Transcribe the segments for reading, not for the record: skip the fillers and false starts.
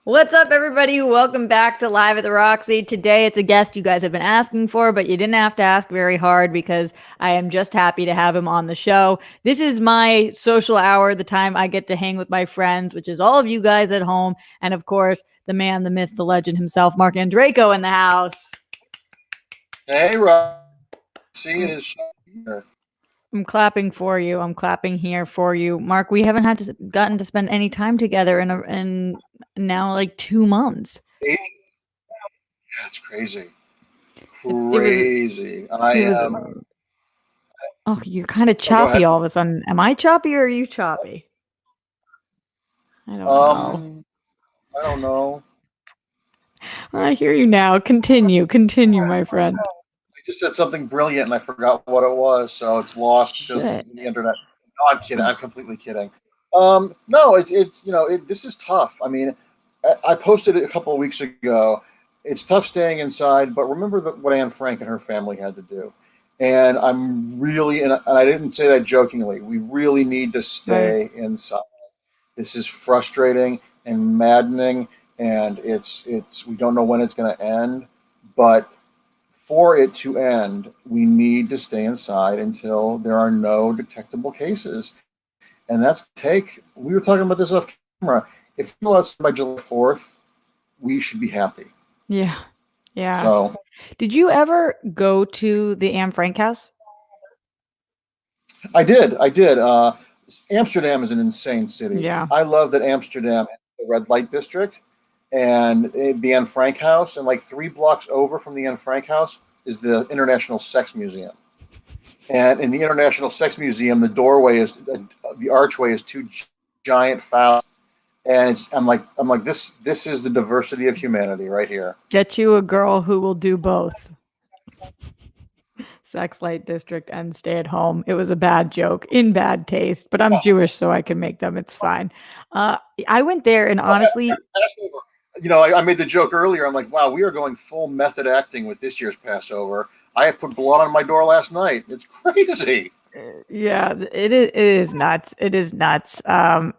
What's up, everybody? Welcome back to Live at the Roxy. Today, it's a guest you guys have been asking for, but you didn't have to ask very hard because I am just happy to have him on the show. This is my social hour, the time I get to hang with my friends, which is all of you guys at home. And of course, the man, the myth, the legend himself, Marc Andreyko in the house. Hey, Rob. See, it is here. I'm clapping for you. I'm clapping here for you. Marc, we haven't gotten to spend any time together in now like 2 months. Yeah, it's crazy. It was Crazy. it was Oh, you're kind of Oh, go choppy ahead. all of a sudden. Am I choppy or are you choppy? I don't know. Um, I don't know. I hear you now. Continue, my friend. I just said something brilliant and I forgot what it was, so it's lost because Shit. the internet. No, I'm kidding. I'm completely kidding. No, this is tough. I mean, I posted it a couple of weeks ago. It's tough staying inside, but remember what Anne Frank and her family had to do. And I'm really, and I didn't say that jokingly. We really need to Right. stay inside. This is frustrating and maddening, and it's we don't know when it's going to end, but for it to end, we need to stay inside until there are no detectable cases. And that's take. We were talking about this off camera. If we go outside by July 4th, we should be happy. Yeah. Yeah. So Did you ever go to the Anne Frank house? I did. I did. Amsterdam is an insane city. Yeah. I love that Amsterdam has the red light district and the Anne Frank house, and like 3 blocks over from the Anne Frank house is the International Sex Museum. And in the International Sex Museum, the archway is two giant phals, and I'm like this is the diversity of humanity right here. Get you a girl who will do both. Sex light district and stay at home. It was a bad joke in bad taste, but I'm Jewish, so I can make them. It's fine. I went there and honestly, Passover. I made the joke earlier. I'm like, wow, we are going full method acting with this year's Passover. I put blood on my door last night. It's crazy. yeah, it is nuts. It is nuts. I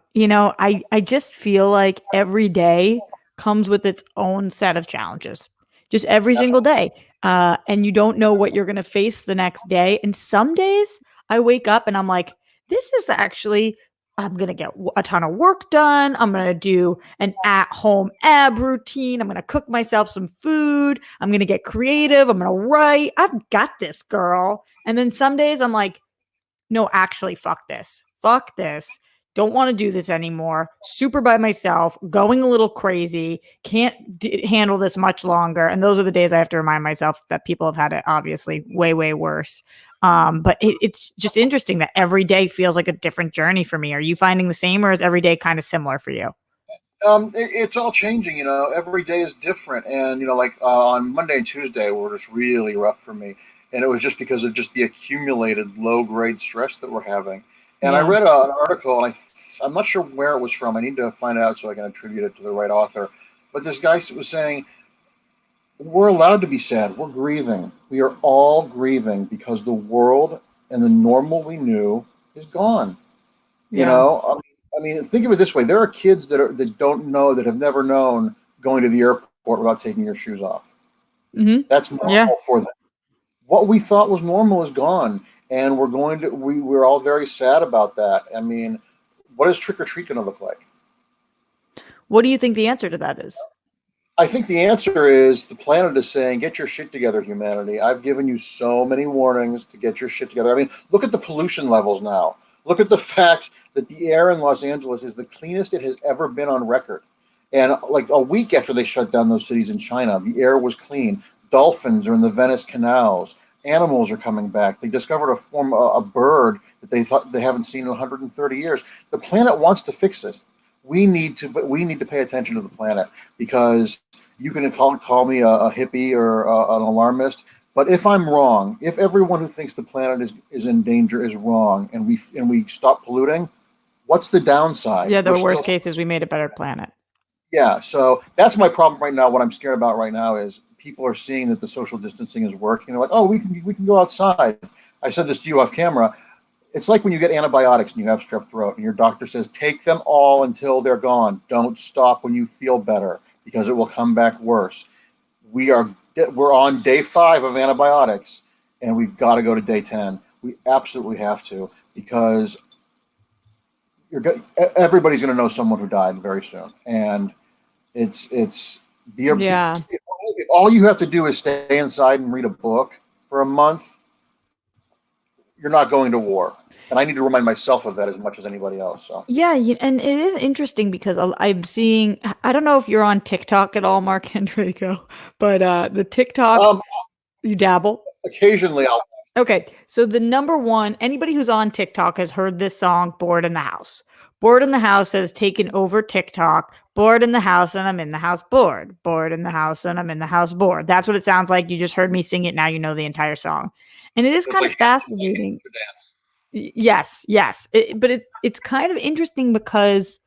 just feel like every day comes with its own set of challenges. Just every single day. And you don't know what you're going to face the next day. And some days I wake up and I'm like, this is actually I'm going to get a ton of work done. I'm going to do an at-home ab routine. I'm going to cook myself some food. I'm going to get creative. I'm going to write. I've got this, girl. And then some days I'm like, no, actually, fuck this. Fuck this. Don't want to do this anymore. Super by myself, going a little crazy. Can't handle this much longer. And those are the days I have to remind myself that people have had it obviously way, way worse. But it's just interesting that every day feels like a different journey for me. Are you finding the same, or is every day kind of similar for you? It's all changing. Every day is different, and like on Monday and Tuesday were just really rough for me, and it was just because of just the accumulated low grade stress that we're having. And I Yeah. read an article, and I'm not sure where it was from. I need to find out so I can attribute it to the right author. But this guy was saying we're allowed to be sad. We're grieving. We are all grieving because the world and the normal we knew is gone. You Yeah. know, think of it this way: there are kids that don't know, that have never known going to the airport without taking your shoes off. Mm-hmm. That's Yeah. normal for them. What we thought was normal is gone, and we're all very sad about that. I mean, what is trick or treat going to look like? What do you think the answer to that is? I think the answer is the planet is saying, get your shit together, humanity. I've given you so many warnings to get your shit together. I mean, look at the pollution levels now. Look at the fact that the air in Los Angeles is the cleanest it has ever been on record. And like a week after they shut down those cities in China, the air was clean. Dolphins are in the Venice canals. Animals are coming back. They discovered a bird that they thought they haven't seen in 130 years. The planet wants to fix this. We need to pay attention to the planet, because you can call me a hippie or an alarmist, but if I'm wrong, if everyone who thinks the planet is in danger is wrong, and we stop polluting, what's the downside? Yeah, We're the worst still case is we made a better planet. Yeah. So that's my problem right now. What I'm scared about right now is people are seeing that the social distancing is working. They're like, oh, we can go outside. I said this to you off camera. It's like when you get antibiotics and you have strep throat and your doctor says, take them all until they're gone. Don't stop when you feel better because it will come back worse. We're on day 5 of antibiotics and we've got to go to day 10. We absolutely have to because everybody's going to know someone who died very soon. And if all you have to do is stay inside and read a book for a month, you're not going to war. And I need to remind myself of that as much as anybody else. So Yeah, and it is interesting because I'm seeing. I don't know if you're on TikTok at all, Marc Andreyko, but the TikTok you dabble. Occasionally, I'll. Okay, so the number one, anybody who's on TikTok has heard this song, "Bored in the House." "Bored in the House" has taken over TikTok. Bored in the house and I'm in the house bored. Bored in the house and I'm in the house bored. That's what it sounds like. You just heard me sing it. Now you know the entire song, and it is It's kind of like fascinating. dance. Yes. But it's kind of interesting because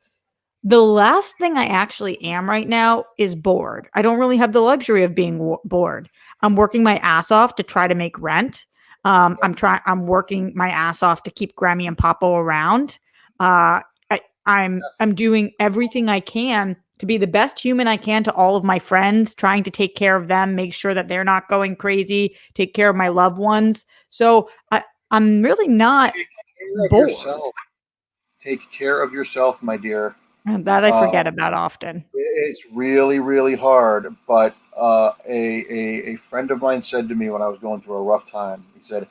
the last thing I actually am right now is bored. I don't really have the luxury of being bored. I'm working my ass off to try to make rent. I'm working my ass off to keep Grammy and Papo around. I'm doing everything I can to be the best human I can to all of my friends, trying to take care of them, make sure that they're not going crazy, take care of my loved ones. So I'm really not bored. Take care of yourself, my dear. And that I forget about often. It's really, really hard. But a friend of mine said to me when I was going through a rough time, he said,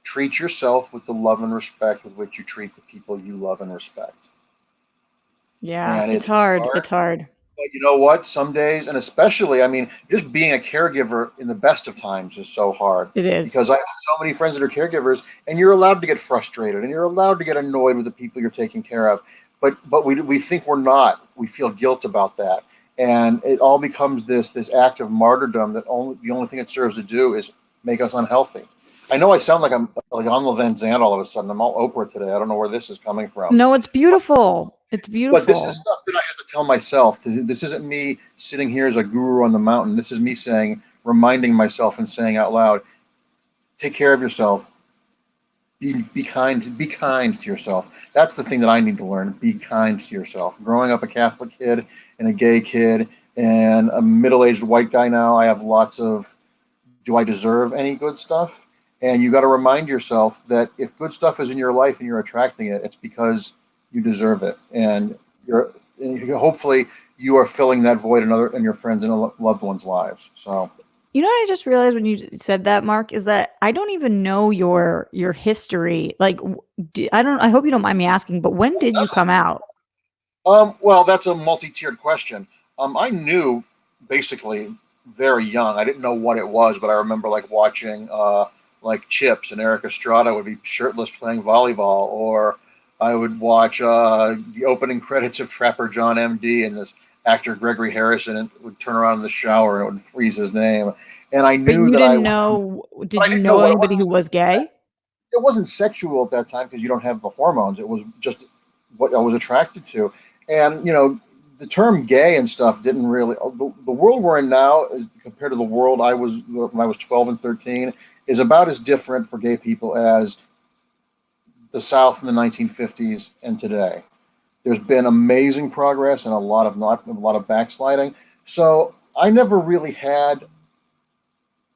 treat yourself with the love and respect with which you treat the people you love and respect. Yeah, And it's hard. It's hard. But you know what? Some days, and especially, I mean, just being a caregiver in the best of times is so hard. It is. Because I have so many friends that are caregivers, and you're allowed to get frustrated, and you're allowed to get annoyed with the people you're taking care of. But we think we're not. We feel guilt about that, and it all becomes this act of martyrdom that the only thing it serves to do is make us unhealthy. I know I sound like I'm like on Van Zandt all of a sudden. I'm all Oprah today. I don't know where this is coming from. No, it's beautiful. It's beautiful. But this is stuff that I have to tell myself. This isn't me sitting here as a guru on the mountain. This is me reminding myself and saying out loud, take care of yourself. Be kind to yourself. That's the thing that I need to learn. Be kind to yourself. Growing up a Catholic kid and a gay kid and a middle-aged white guy now, I have lots of, do I deserve any good stuff? And you got to remind yourself that if good stuff is in your life and you're attracting it, it's because you deserve it, and hopefully you are filling that void in your friends and loved ones' lives. So, you know what I just realized when you said that, Marc, is that I don't even know your history. Like, I hope you don't mind me asking, but when did you come out? Well, that's a multi-tiered question. I knew basically very young. I didn't know what it was, but I remember like watching like Chips and Eric Estrada would be shirtless playing volleyball, or I would watch the opening credits of Trapper John M.D. and this actor Gregory Harrison would turn around in the shower and it would freeze his name. And I knew that didn't know. Did you know anybody who was gay? It wasn't sexual at that time because you don't have the hormones. It was just what I was attracted to. And, you know, the term gay and stuff didn't really, the world we're in now compared to the world I was when I was 12 and 13 is about as different for gay people as the South in the 1950s and today. There's been amazing progress and a lot of backsliding. So I never really I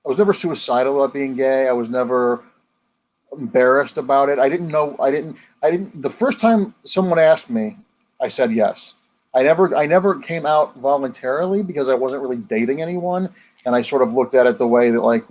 was never suicidal about being gay. I was never embarrassed about it. I didn't, the first time someone asked me, I said yes. I never came out voluntarily because I wasn't really dating anyone. And I sort of looked at it the way that like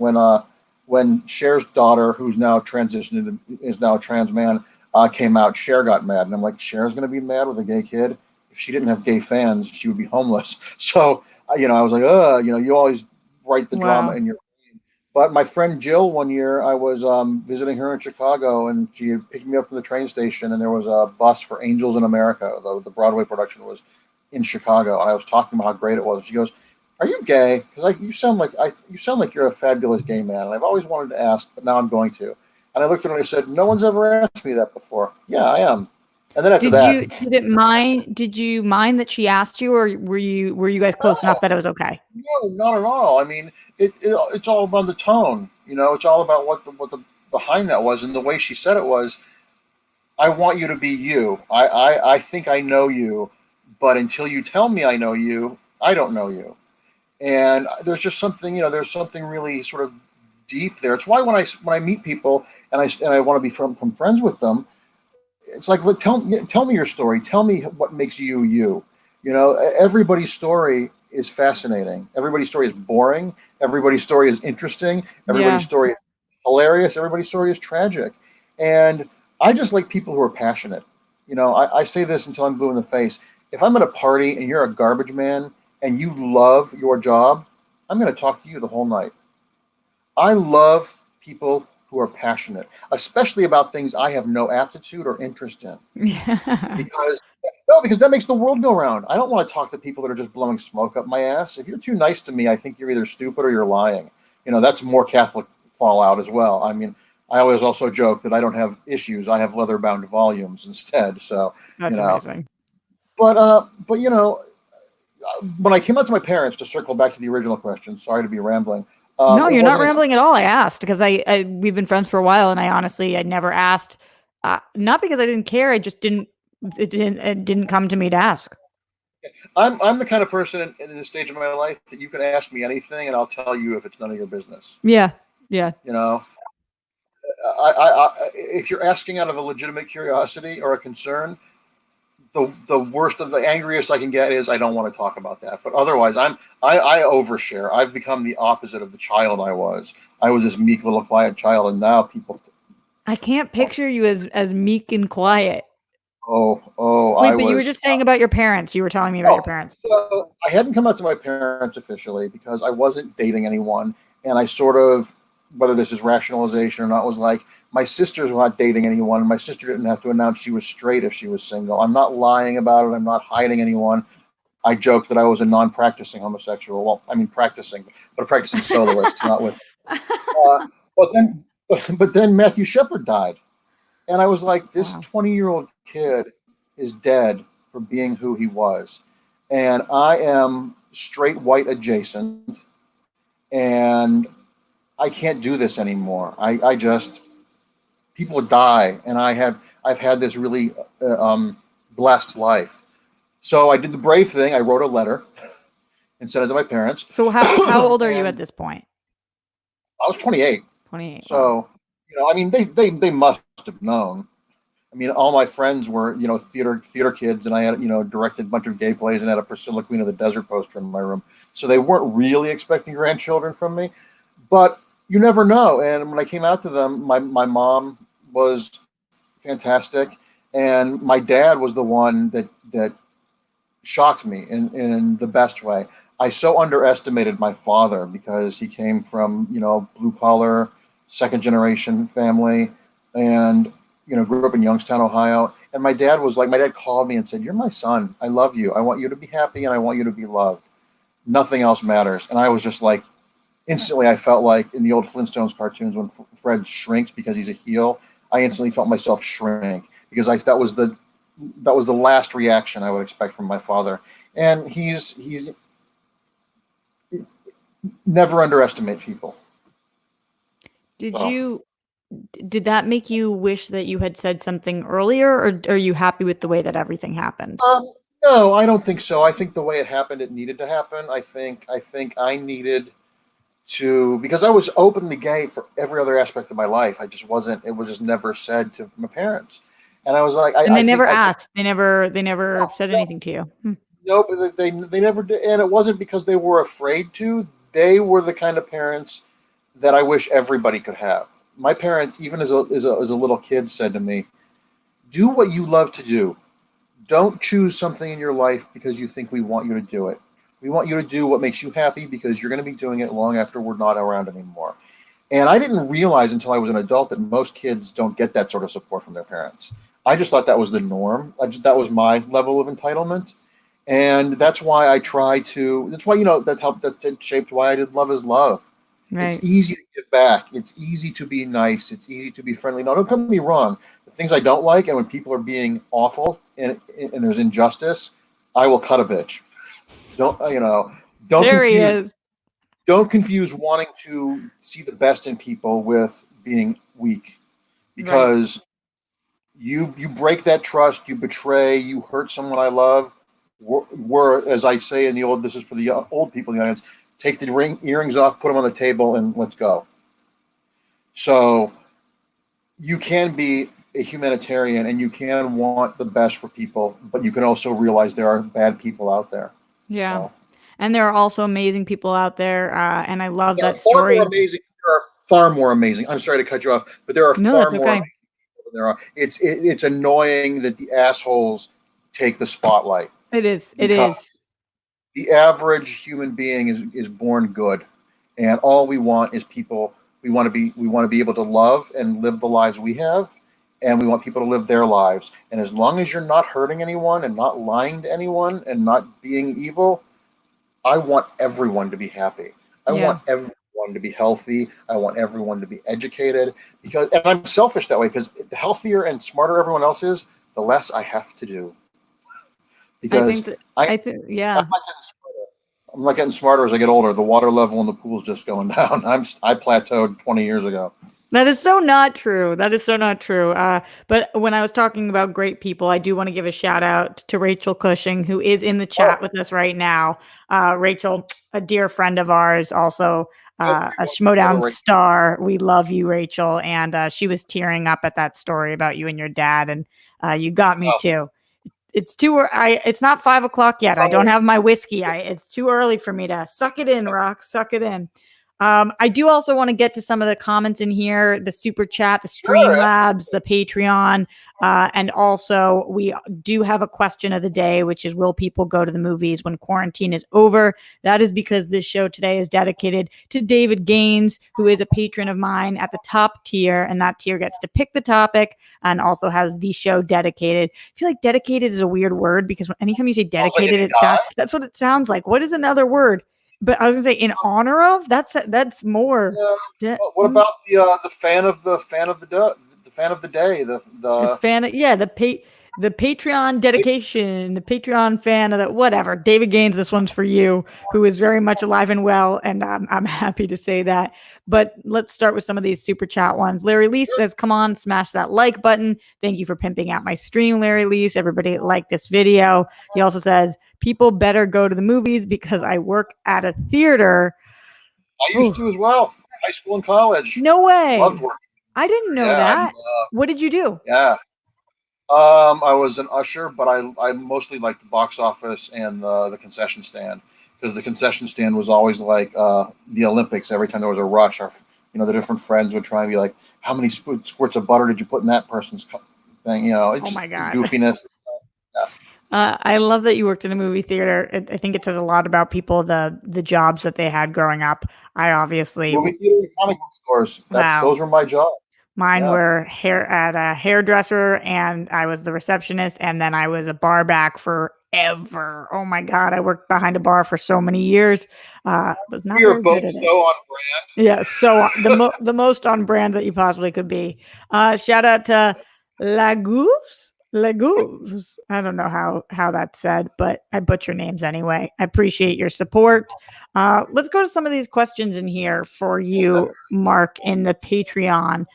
when Cher's daughter, who's now transitioned, is now a trans man, came out, Cher got mad. And I'm like, Cher's going to be mad with a gay kid? If she didn't have gay fans, she would be homeless. So, you know, I was like, you always write the drama in your brain. But my friend Jill, one year, I was visiting her in Chicago, and she had picked me up from the train station, and there was a bus for Angels in America. The Broadway production was in Chicago, and I was talking about how great it was. And she goes, "Are you gay? Because you sound like you're a fabulous gay man, and I've always wanted to ask, but now I'm going to." And I looked at her and I said, "No one's ever asked me that before." "Yeah, I am." And then after did you mind that she asked you, or were you guys close enough that it was okay? No, not at all. I mean, it's all about the tone. You know, it's all about what the behind that was, and the way she said it was. I want you to be you. I think I know you, but until you tell me I know you, I don't know you. And there's just something, there's something really sort of deep there. It's why when I meet people and I want to be from friends with them, it's like, tell me your story. Tell me what makes you you. Everybody's story is fascinating. Everybody's story is boring. Everybody's story is interesting. Everybody's Yeah. story is hilarious. Everybody's story is tragic. And I just like people who are passionate. I say this until I'm blue in the face. If I'm at a party and you're a garbage man and you love your job, I'm going to talk to you the whole night. I love people who are passionate, especially about things I have no aptitude or interest in. Yeah. Because that makes the world go round. I don't want to talk to people that are just blowing smoke up my ass. If you're too nice to me, I think you're either stupid or you're lying. That's more Catholic fallout as well. I mean, I always also joke that I don't have issues. I have leather bound volumes instead. So, That's amazing. but when I came out to my parents, to circle back to the original question, sorry to be rambling. No, It you're not wasn't rambling at all. I asked because we've been friends for a while, and I never asked. Not because I didn't care. I just didn't. It didn't come to me to ask. I'm the kind of person in this stage of my life that you can ask me anything and I'll tell you if it's none of your business. Yeah. Yeah. If you're asking out of a legitimate curiosity or a concern, the worst of the angriest I can get is I don't want to talk about that. But otherwise, I overshare. I've become the opposite of the child I was. I was this meek little quiet child, and now people. I can't picture you as meek and quiet. I Wait, but you were was. just saying about your parents. You were telling me about your Oh, parents. so I hadn't come out to my parents officially because I wasn't dating anyone, and I sort of, whether this is rationalization or not, was like my sisters were not dating anyone. My sister didn't have to announce she was straight if she was single. I'm not lying about it. I'm not hiding anyone. I joked that I was a non-practicing homosexual. Well, I mean practicing, but a practicing soloist, not with. Uh, but then, but then Matthew Shepard died, and I was like, this Wow. 20-year-old kid is dead for being who he was. And I am straight white adjacent, and I can't do this anymore. I just, people die, and I've had this really blessed life. So I did the brave thing. I wrote a letter and sent it to my parents. So how old are you at And this point? I was 28. 28. Wow. So, I mean, they must have known. I mean, all my friends were, theater kids, and I had, directed a bunch of gay plays and had a Priscilla Queen of the Desert poster in my room. So they weren't really expecting grandchildren from me, but you never know. And when I came out to them, my mom was fantastic, and my dad was the one that shocked me in the best way. I so underestimated my father because he came from, blue collar, second generation family, and grew up in Youngstown, Ohio. And my dad called me and said, "You're my son. I love you. I want you to be happy and I want you to be loved. Nothing else matters." And I was just like, instantly, I felt like in the old Flintstones cartoons when Fred shrinks because he's a heel. I instantly felt myself shrink because that was the last reaction I would expect from my father. And he's never underestimate people. Did So. you did that make you wish that you had said something earlier, or are you happy with the way that everything happened? No, I don't think so. I think the way it happened, it needed to happen. I think I needed to, because I was openly gay for every other aspect of my life. I just wasn't. It was just never said to my parents, and I was like, And they never I think asked. They never no, said no, anything to you. no, but they never did, and it wasn't because they were afraid to. They were the kind of parents that I wish everybody could have. My parents, even as a little kid, said to me, "Do what you love to do. Don't choose something in your life because you think we want you to do it. We want you to do what makes you happy because you're going to be doing it long after we're not around anymore." And I didn't realize until I was an adult that most kids don't get that sort of support from their parents. I just thought that was the norm. That was my level of entitlement. And that's why I try to, that's why, that's it shaped why I did Love is Love. It's Right. easy to give back. It's easy to be nice. It's easy to be friendly. Now, don't get me wrong. The things I don't like, and when people are being awful and there's injustice, I will cut a bitch. Don't don't There he confuse is. don't confuse wanting to see the best in people with being weak, Right. because You break that trust, you betray, you hurt someone I love. We're, as I say in the old, this is for the old people in the audience, take the earrings off, put them on the table, and let's go. So you can be a humanitarian and you can want the best for people, but you can also realize there are bad people out there. Yeah. So. And there are also amazing people out there. And I love There are that far more story. amazing. There are far more amazing. I'm sorry to cut you off, but there are No, far that's more okay. amazing people than there are. It's annoying that the assholes take the spotlight. It is. It Because is. the average human being is born good, and all we want is people. We want to be able to love and live the lives we have, and we want people to live their lives. And as long as you're not hurting anyone and not lying to anyone and not being evil, I want everyone to be happy. I Yeah. want everyone to be healthy. I want everyone to be educated, because, and I'm selfish that way, because the healthier and smarter everyone else is, the less I have to do. I Because think that, I'm yeah. not getting smarter. I'm not getting smarter as I get older. The water level in the pool's just going down. I plateaued 20 years ago. That is so not true. That is so not true. But when I was talking about great people, I do want to give a shout out to Rachael Cushing, who is in the Oh, chat with us right now. Rachel, a dear friend of ours, also a Schmodown star. We love you, Rachel. And she was tearing up at that story about you and your dad, and you got me too. It's it's not 5 o'clock yet. I don't have my whiskey. It's too early for me to suck it in, Rock. Suck it in. I do also want to get to some of the comments in here, the super chat, the Streamlabs, the Patreon, and also we do have a question of the day, which is, will people go to the movies when quarantine is over? That is because this show today is dedicated to David Gaines, who is a patron of mine at the top tier, and that tier gets to pick the topic and also has the show dedicated. I feel like dedicated is a weird word because anytime you say dedicated, that's what it sounds like. What is another word? But I was gonna say in honor of. That's more. What about the fan of the fan of the fan of the day? The fan. Yeah, the Patreon dedication, the Patreon fan of the whatever. David Gaines, this one's for you, who is very much alive and well, and I'm happy to say that. But let's start with some of these super chat ones. Larry Lee says, "Come on, smash that like button. Thank you for pimping out my stream, Larry Lee. Everybody like this video." He also says, "People better go to the movies because I work at a theater." I used to as well. High school and college. No way. Loved working. I didn't know that. What did you do? Yeah. I was an usher, but I mostly liked the box office and the concession stand, because the concession stand was always like the Olympics. Every time there was a rush, the different friends would try and be like, "How many squirts of butter did you put in that person's thing?" It's just my God. the goofiness. Yeah. I love that you worked in a movie theater. I think it says a lot about people, the jobs that they had growing up. I obviously movie theater and comic book stores. Those were my job. Mine were at a hairdresser, and I was the receptionist, and then I was a bar back forever. Oh my God, I worked behind a bar for so many years. Was not very good at it. So on brand. Yeah, so the most on brand that you possibly could be. Shout out to Laguz. I don't know how that's said, but I butcher names anyway. I appreciate your support. Let's go to some of these questions in here for you, Mark, in the Patreon.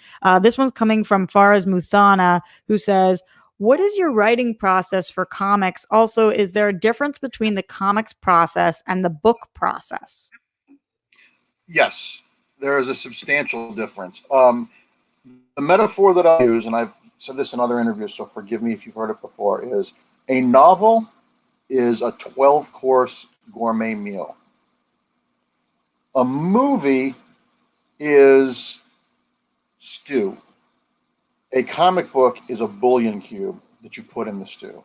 This one's coming from Faraz Muthana, who says, "What is your writing process for comics? Also, is there a difference between the comics process and the book process?" Yes, there is a substantial difference. The metaphor that I use, and I've said this in other interviews, so forgive me if you've heard it before, is a novel is a 12-course gourmet meal. A movie is stew. A comic book is a bouillon cube that you put in the stew,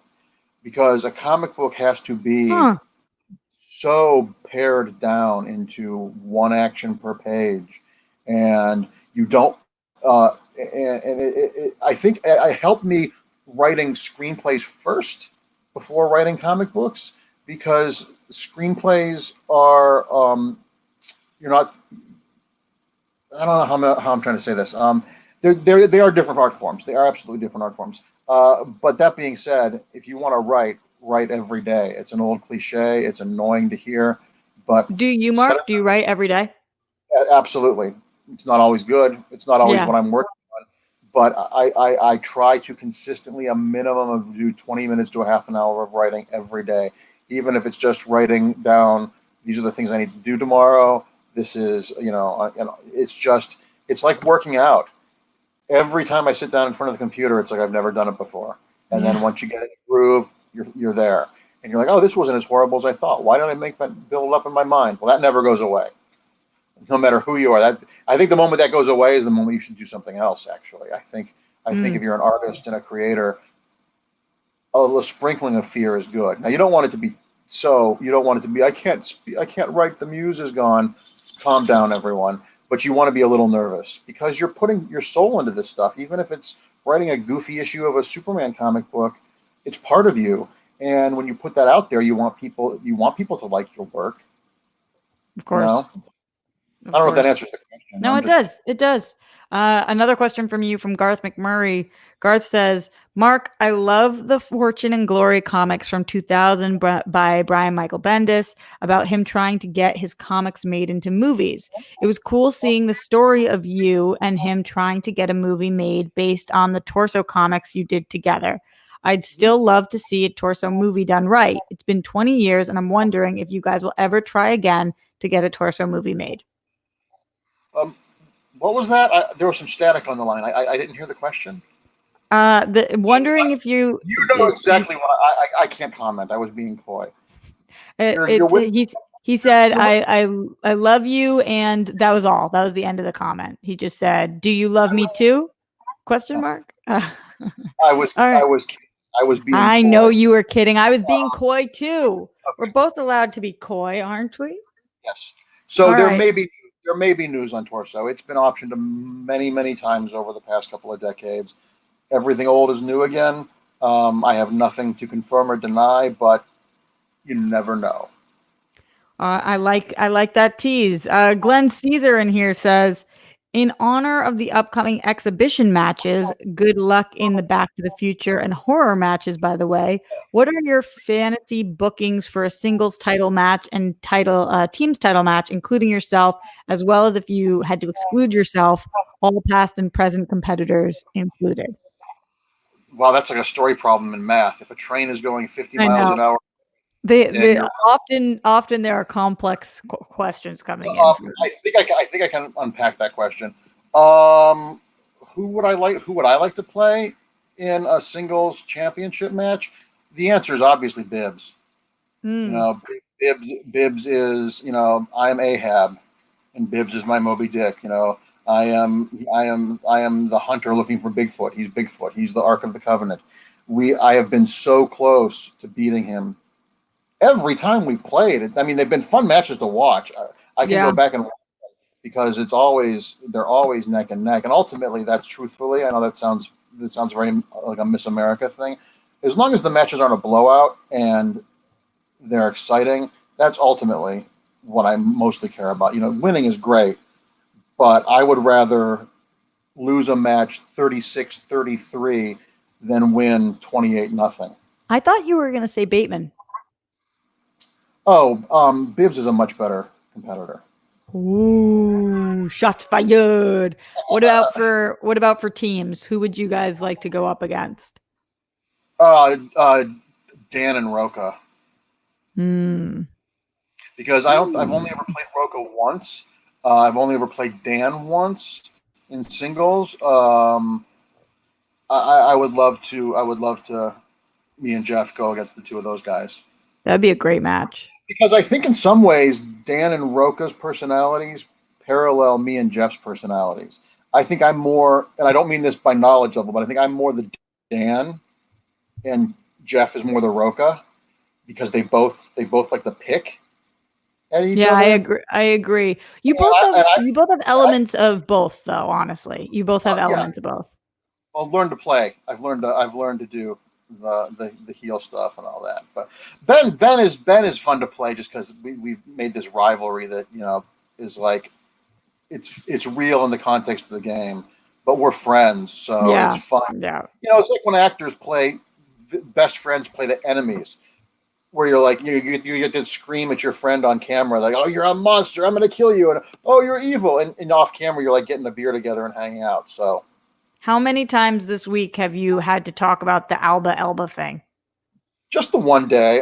because a comic book has to be so pared down into one action per page, and you don't. I think it helped me writing screenplays first before writing comic books, because screenplays are you're not. I don't know how I'm trying to say this. They are different art forms. They are absolutely different art forms. But that being said, if you want to write every day. It's an old cliche. It's annoying to hear, but do you, Mark? Do you write every day? Absolutely. It's not always good. It's not always what I'm working on, but I try to consistently a minimum of do 20 minutes to a half an hour of writing every day, even if it's just writing down, these are the things I need to do tomorrow. This is, it's like working out. Every time I sit down in front of the computer, it's like I've never done it before. And then once you get in the groove, you're there. And you're like, oh, this wasn't as horrible as I thought. Why don't I make that build up in my mind? Well, that never goes away. No matter who you are. I think the moment that goes away is the moment you should do something else, actually. I think if you're an artist and a creator, a sprinkling of fear is good. Now, you don't want it to be I can't write, the muse is gone. Calm down, everyone. But you want to be a little nervous because you're putting your soul into this stuff. Even if it's writing a goofy issue of a Superman comic book, it's part of you. And when you put that out there, you want people to like your work. Of course. I don't know if that answers the question. No, it does. It does. Another question from you from Garth McMurray. Garth says, Mark, I love the Fortune and Glory comics from 2000 by Brian Michael Bendis about him trying to get his comics made into movies. It was cool seeing the story of you and him trying to get a movie made based on the Torso comics you did together. I'd still love to see a Torso movie done right. It's been 20 years, and I'm wondering if you guys will ever try again to get a Torso movie made. What was that? There was some static on the line. I didn't hear the question. Wondering if you know exactly what I can't comment. I was being coy. He said, I love you, and that was all. That was the end of the comment. He just said, do you love me too? Question mark. I was being I coy. know you were kidding. I was being coy too. Okay. We're both allowed to be coy, aren't we? Yes. So there may be news on Torso. It's been optioned many, many times over the past couple of decades. Everything old is new again. I have nothing to confirm or deny, but you never know. I like that tease. Glenn Caesar in here says, in honor of the upcoming exhibition matches, good luck in the Back to the Future and horror matches, by the way. What are your fantasy bookings for a singles title match and team's title match, including yourself, as well as if you had to exclude yourself, all past and present competitors included? Wow, that's like a story problem in math. If a train is going 50 miles an hour, they often there are complex questions coming in. I think I can unpack that question. Who would I like to play in a singles championship match? The answer is obviously Bibbs. Bibbs is, I am Ahab, and Bibbs is my Moby Dick. I am the hunter looking for Bigfoot. He's Bigfoot. He's the Ark of the Covenant. I have been so close to beating him every time we've played. I mean, they've been fun matches to watch. I can go back and watch them because they're always neck and neck. And ultimately, that's truthfully, I know this sounds very like a Miss America thing. As long as the matches aren't a blowout and they're exciting, that's ultimately what I mostly care about. Winning is great, but I would rather lose a match 36-33 than win 28-0. I thought you were going to say Bateman. Oh, Bibbs is a much better competitor. Ooh, shots fired. What about for teams? Who would you guys like to go up against? Dan and Rocha. Because I've only ever played Rocha once. I've only ever played Dan once in singles. I would love to me and Jeff go against the two of those guys. That'd be a great match. Because I think in some ways, Dan and Rocha's personalities parallel me and Jeff's personalities. I think I'm more, and I don't mean this by knowledge level, but I think I'm more the Dan, and Jeff is more the Rocha, because they both like to pick at each other. I agree. You both have elements of both, though. Honestly, you both have elements of both. I'll learn to play. I've learned to do the heel stuff and all that. But Ben is fun to play just because we've made this rivalry that is like it's real in the context of the game, but we're friends, so it's fun. Yeah, it's like when actors best friends play the enemies, where you're like you get to scream at your friend on camera like, oh, you're a monster, I'm gonna kill you, and oh, you're evil, and off camera you're like getting a beer together and hanging out. So How many times this week have you had to talk about the Alba Elba thing? Just the one day.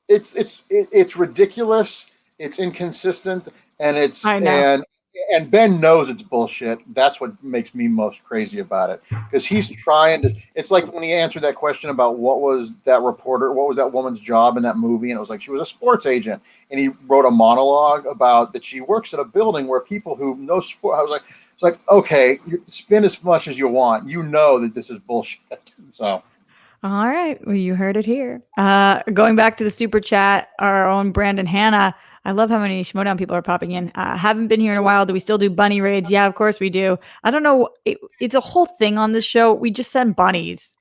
It's ridiculous. It's inconsistent, and I know. and Ben knows it's bullshit. That's what makes me most crazy about it, because he's trying to. It's like when he answered that question about what was that woman's job in that movie, and it was like she was a sports agent, and he wrote a monologue about that she works at a building where people who know sport. I was like, it's like, okay, you spin as much as you want. You know that this is bullshit. So. All right. Well, you heard it here. Going back to the super chat, our own Brandon Hanna. I love how many Schmodown people are popping in. Haven't been here in a while. Do we still do bunny raids? Yeah, of course we do. I don't know. It's a whole thing on this show. We just send bunnies.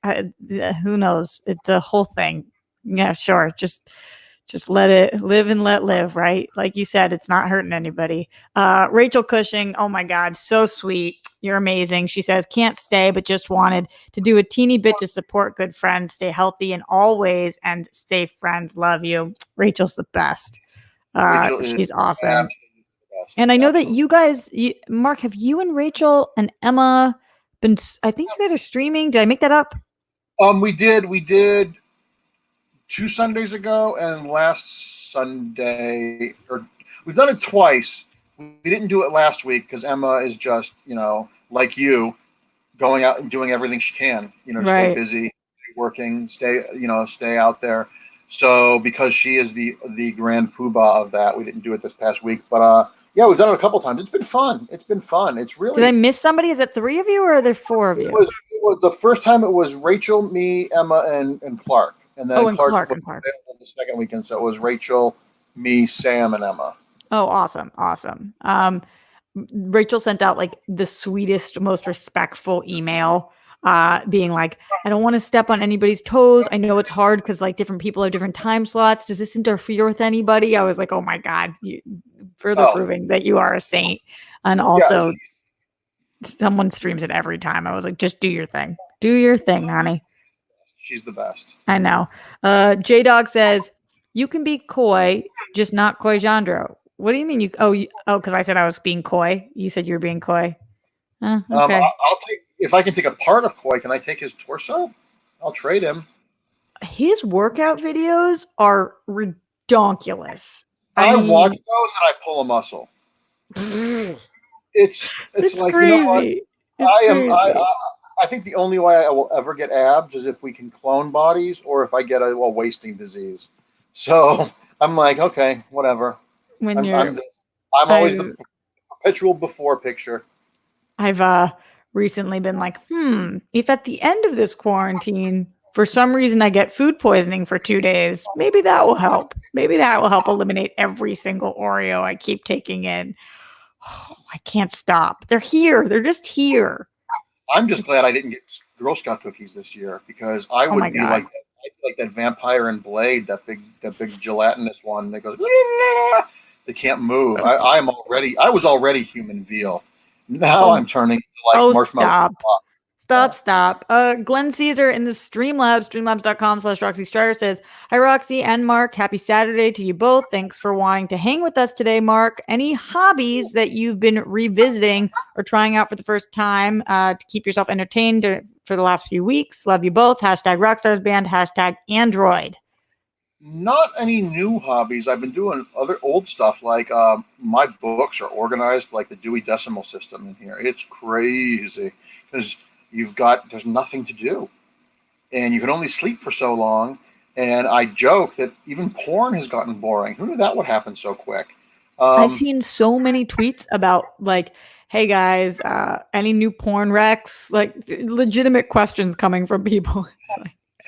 Who knows? It's the whole thing. Yeah, sure. Just let it live and let live, right? Like you said, it's not hurting anybody. Rachael Cushing, oh my God, so sweet. You're amazing. She says, can't stay, but just wanted to do a teeny bit to support good friends, stay healthy in all ways, and stay friends. Love you. Rachel's the best. Rachel is She's awesome. absolutely the best. And I know that Absolutely. you guys, Mark, have you and Rachel and Emma been, I think you guys are streaming. Did I make that up? We did 2 Sundays ago, and last Sunday, or we've done it twice. We didn't do it last week because Emma is just, like you, going out and doing everything she can, to stay Right. busy, working, stay out there. So because she is the grand poobah of that, we didn't do it this past week. But yeah, we've done it a couple times. It's been fun. It's Did I really. miss somebody? Is it 3 of you or are there 4 of you? It was the first time. It was Rachel, me, Emma, and Clark, and then Oh, and Clark Clark was and Clark. available the second weekend. So it was Rachel, me, Sam, and Emma. Oh, awesome. Awesome. Rachel sent out like the sweetest, most respectful email, being like, I don't want to step on anybody's toes. I know it's hard because like different people have different time slots. Does this interfere with anybody? I was like, oh my God, further Oh, proving that you are a saint. And yeah, also, someone streams it every time. I was like, just do your thing. Do your thing, honey. she's the best. I know. J Dog says, you can be coy, just not coy Jandro. What do you mean? Because I said I was being coy. You said you were being coy. Okay. I'll take if I can take a part of Koi. Can I take his torso? I'll trade him. His workout videos are redonkulous. I I watch mean, those and I pull a muscle. it's It's like, you know what? crazy. It's I am crazy. I think the only way I will ever get abs is if we can clone bodies or if I get a wasting disease. So I'm like, okay, whatever. When I'm you're, I'm I'm always I, the perpetual before picture. I've recently been like, if at the end of this quarantine, for some reason I get food poisoning for 2 days, maybe that will help. Maybe that will help eliminate every single Oreo I keep taking in. Oh, I can't stop. They're here. They're just here. I'm just glad I didn't get Girl Scout cookies this year because I Oh my would be God. like that vampire in Blade, that big gelatinous one that goes. They can't move. I was already human veal. Now Oh, I'm turning to like oh, marshmallow. stop. Yeah. Stop. Glenn Caesar in the Streamlabs, streamlabs.com/Roxy Strider says, hi, Roxy and Mark. Happy Saturday to you both. Thanks for wanting to hang with us today, Mark. Any hobbies that you've been revisiting or trying out for the first time to keep yourself entertained for the last few weeks? Love you both. Hashtag Rockstarsband, hashtag Android. Not any new hobbies. I've been doing other old stuff like my books are organized like the Dewey Decimal System in here. It's crazy because there's nothing to do and you can only sleep for so long. And I joke that even porn has gotten boring. Who knew that would happen so quick? I've Um, seen so many tweets about like, hey guys, any new porn recs? Like legitimate questions coming from people.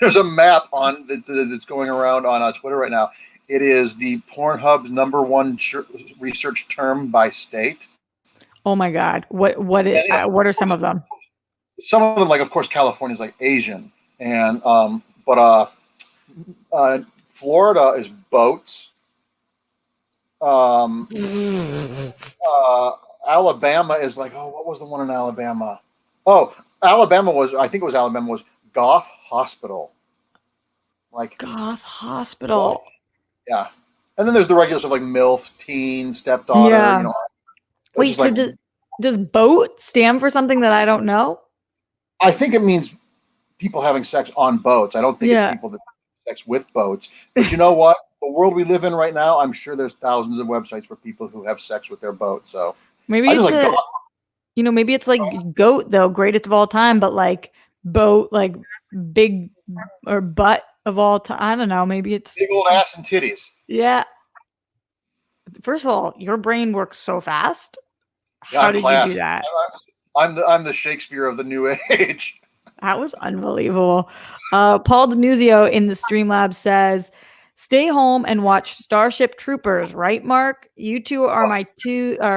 there's a map that's going around on Twitter right now. It is the Pornhub's number one research term by state. Oh my God. And What are some of them? some of them, like of course, California is like Asian, and but Florida is boats. Um, uh, Alabama is like, oh, what was the one in Alabama? Oh, I think it was Alabama was Goff Hospital. Like, Goth what? Hospital. Yeah. And then there's the regular stuff like MILF, teen, stepdaughter, Yeah. it's Wait, just like, Does boat stand for something that I don't know? I think it means people having sex on boats. I don't think it's Yeah. people that have sex with boats. But you know what? The world we live in right now, I'm sure there's thousands of websites for people who have sex with their boat. So Maybe I just it's like a, maybe it's like goat though, greatest of all time, but like boat, like big or butt of all time. I don't know. Maybe it's, big old ass and titties. yeah. First of all, your brain works so fast. Yeah, How I'm did you do classy. that? I'm the Shakespeare of the new age. That was unbelievable. Paul Denuzio in the Streamlab says, "Stay home and watch Starship Troopers." Right, Mark? You two are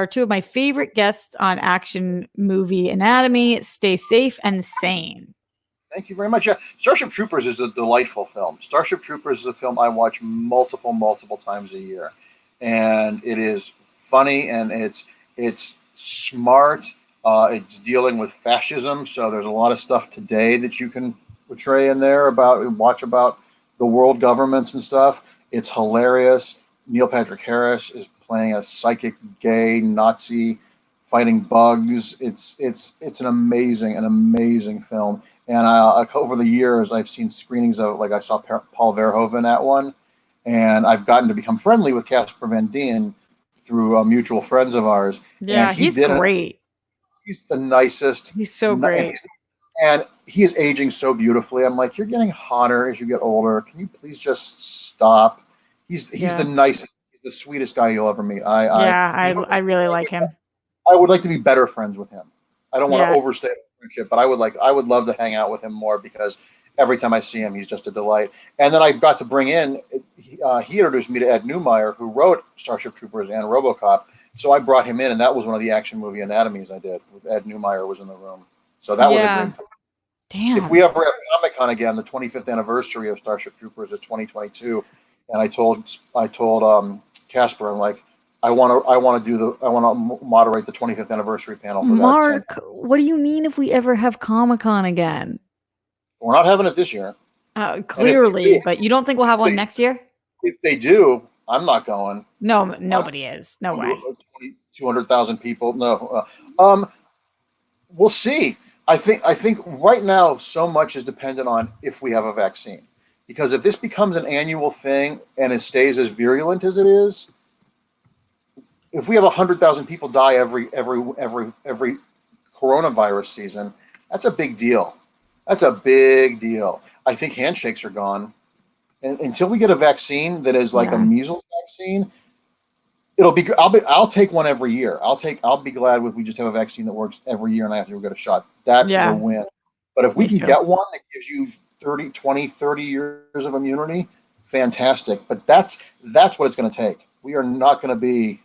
two of my favorite guests on Action Movie Anatomy. Stay safe and sane. Thank you very much. Yeah, Starship Troopers is a delightful film. Starship Troopers is a film I watch multiple times a year, and it is funny and it's smart. It's dealing with fascism, so there's a lot of stuff today that you can portray in there about the world governments and stuff. It's hilarious. Neil Patrick Harris is playing a psychic gay Nazi fighting bugs. It's an amazing film. And over the years, I've seen screenings of, like, I saw Paul Verhoeven at one, and I've gotten to become friendly with Casper Van Dien through mutual friends of ours. And Yeah, he's great. He's the nicest. He's so great. And he is aging so beautifully. I'm like, you're getting hotter as you get older. Can you please just stop? He's the nicest. He's the sweetest guy you'll ever meet. I really like him. I would like to be better friends with him. I don't want to Yeah. overstay the friendship, but I would love to hang out with him more because every time I see him, he's just a delight. And then I got to bring in, he introduced me to Ed Neumeyer, who wrote Starship Troopers and RoboCop. So I brought him in, and that was one of the Action Movie Anatomies I did. With Ed Neumeyer was in the room. So that was a dream. Damn. If we ever have Comic-Con again, the 25th anniversary of Starship Troopers is 2022, and I told Casper, I'm like, I want to moderate the 25th anniversary panel for Mark, that. what do you mean if we ever have Comic-Con again? We're not having it this year. Clearly, but you don't think we'll have one next year? If they do, I'm not going. No, nobody is. No way. 200,000 people. No. We'll see. I think right now so much is dependent on if we have a vaccine. Because if this becomes an annual thing and it stays as virulent as it is, if we have 100,000 people die every coronavirus season, that's a big deal. That's a big deal. I think handshakes are gone. And until we get a vaccine that is like a measles vaccine, I'll take one every year. I'll be glad if we just have a vaccine that works every year and I have to go get a shot. That is a win. But if we can get one that gives you 30 years of immunity, fantastic. But that's what it's going to take. We are not going to be,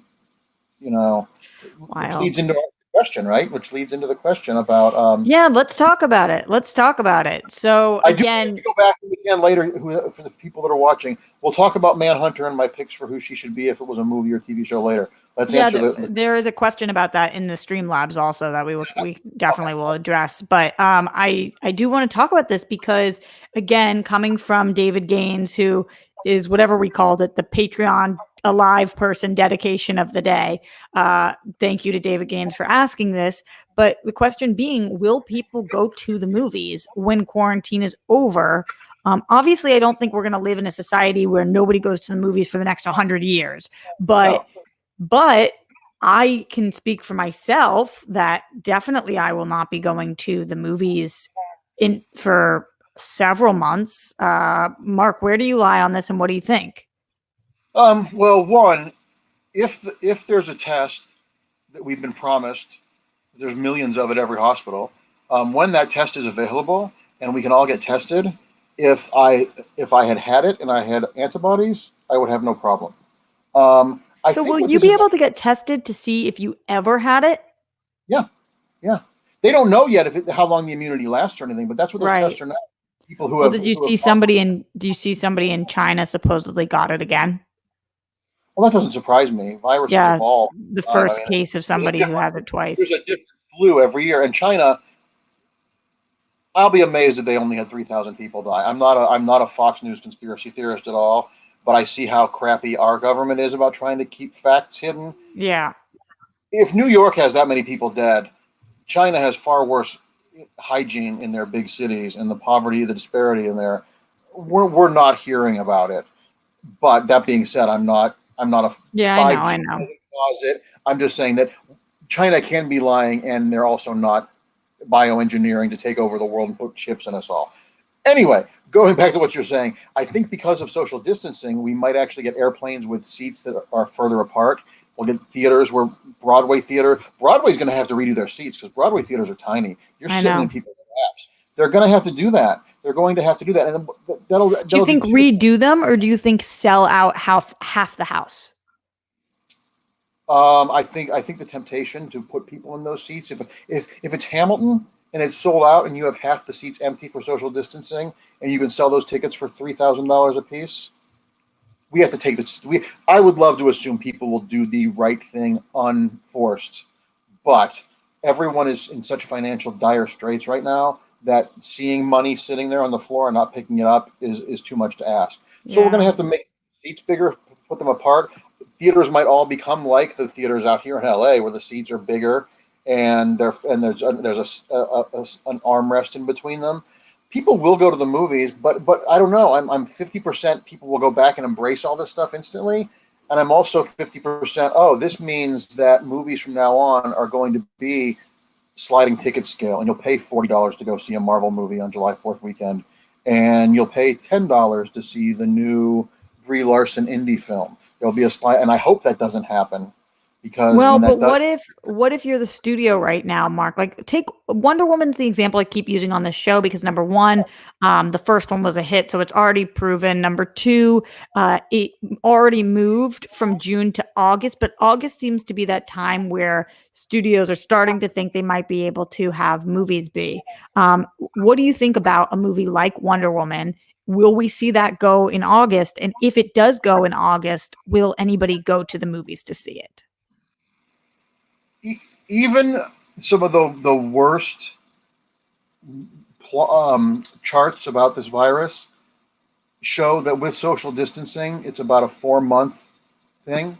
which leads into our question, right? Which leads into the question about let's talk about it. So again, go back again later for the people that are watching. We'll talk about Manhunter and my picks for who she should be if it was a movie or TV show later. Let's answer there is a question about that in the Streamlabs also that we definitely will address. But I do want to talk about this because, again, coming from David Gaines, who is whatever we called it, the Patreon alive person dedication of the day. Thank you to David Gaines for asking this. But the question being, will people go to the movies when quarantine is over? Obviously, I don't think we're going to live in a society where nobody goes to the movies for the next 100 years. But I can speak for myself that definitely I will not be going to the movies for several months. Mark, where do you lie on this and what do you think? Well, one, if there's a test that we've been promised, there's millions of it at every hospital. When that test is available and we can all get tested, if I had it and I had antibodies, I would have no problem. So will you be able to get tested to see if you ever had it? Yeah. They don't know yet how long the immunity lasts or anything, but that's what those tests are now. People who did you see somebody in China supposedly got it again? Well, that doesn't surprise me. Viruses evolve. The first case of somebody who has it twice. There's a different flu every year. In China, I'll be amazed if they only had 3,000 people die. I'm not a Fox News conspiracy theorist at all, but I see how crappy our government is about trying to keep facts hidden. Yeah. if New York has that many people dead, China has far worse hygiene in their big cities, and the poverty, the disparity in there. We're not hearing about it. But that being said, I'm not a Yeah, I know, 5G I know. doesn't cause it. I'm just saying that China can be lying, and they're also not bioengineering to take over the world and put chips in us all. Anyway, going back to what you're saying, I think because of social distancing, we might actually get airplanes with seats that are further apart. We'll get theaters where Broadway's going to have to redo their seats because Broadway theaters are tiny. You're I sitting know. in people's laps. They're going to have to do that. They're going to have to do that, and that'll Do you think do two. redo them, or do you think sell out half the house? I think the temptation to put people in those seats, if it's Hamilton and it's sold out and you have half the seats empty for social distancing and you can sell those tickets for $3,000 a piece, we have to take this. I would love to assume people will do the right thing unforced, but everyone is in such financial dire straits right now that seeing money sitting there on the floor and not picking it up is too much to ask. So we're going to Yeah. have to make seats bigger, put them apart. Theaters might all become like the theaters out here in LA, where the seats are bigger and there's an armrest in between them. People will go to the movies, but I don't know. I'm 50% people will go back and embrace all this stuff instantly, and I'm also 50%. Oh, this means that movies from now on are going to be sliding ticket scale, and you'll pay $40 to go see a Marvel movie on July 4th weekend, and you'll pay $10 to see the new Brie Larson indie film. There'll be a slide, and I hope that doesn't happen because Well, when but that does, what if you're the studio right now, Mark? Like, take Wonder Woman's the example I keep using on this show because number one, the first one was a hit, so it's already proven. Number two, it already moved from June to August, but August seems to be that time where studios are starting to think they might be able to have movies be. What do you think about a movie like Wonder Woman? Will we see that go in August? And if it does go in August, will anybody go to the movies to see it? even some of the worst charts about this virus show that with social distancing, it's about a 4-month thing.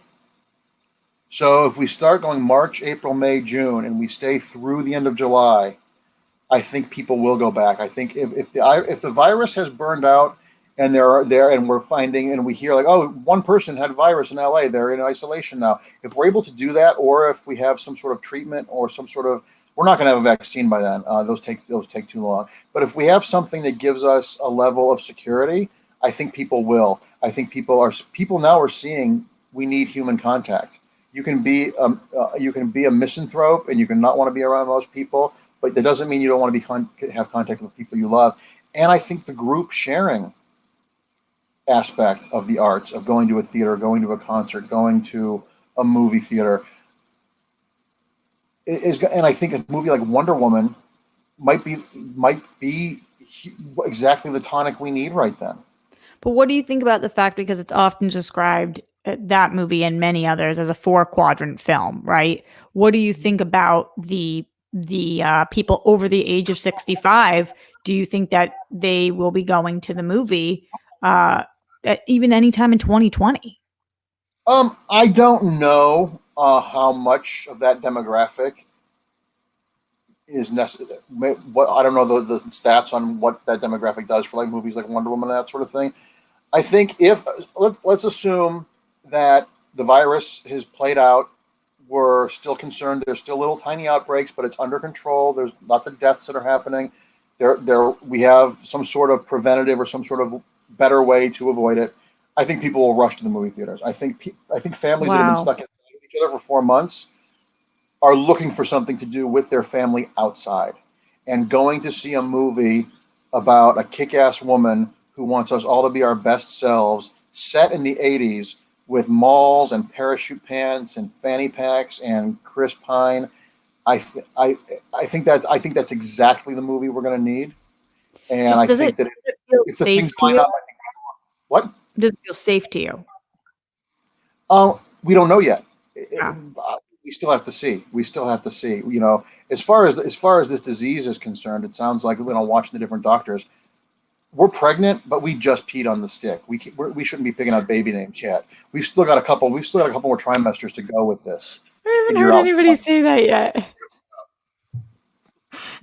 So if we start going March, April, May, June, and we stay through the end of July, I think people will go back. I think if the virus has burned out and and we're finding and we hear like, oh, one person had virus in LA, they're in isolation now. If we're able to do that, or if we have some sort of treatment or some sort of, we're not going to have a vaccine by then. Those take too long. But if we have something that gives us a level of security, I think people will. I think people now are seeing we need human contact. You can be a misanthrope and you can not want to be around most people, but that doesn't mean you don't want to have contact with people you love. And I think the group sharing aspect of the arts, of going to a theater, going to a concert, going to a movie theater, and I think a movie like Wonder Woman might be exactly the tonic we need right then. But what do you think about the fact, because it's often described, that movie and many others, as a 4-quadrant film, right? What do you think about the people over the age of 65? Do you think that they will be going to the movie even anytime in 2020? I don't know how much of that demographic is necessary. What I don't know the stats on what that demographic does for like movies like Wonder Woman and that sort of thing. I think if let's assume that the virus has played out, we're still concerned. There's still little tiny outbreaks, but it's under control. There's not the deaths that are happening. We have some sort of preventative or some sort of better way to avoid it. I think people will rush to the movie theaters. I think families that have been Wow. stuck inside with each other for 4 months are looking for something to do with their family outside, and going to see a movie about a kick-ass woman who wants us all to be our best selves, set in the 80s with malls and parachute pants and fanny packs and Chris Pine. I think that's exactly the movie we're going to need, and Just I think that does it feel if the things safe to line you? up, what? Does it feel safe to you? We don't know yet. Yeah. We still have to see. We still have to see. You know, as far as this disease is concerned, it sounds like watching the different doctors. We're pregnant, but we just peed on the stick. We shouldn't be picking out baby names yet. We've still got a couple more trimesters to go with this. I haven't figure heard out. anybody say that yet.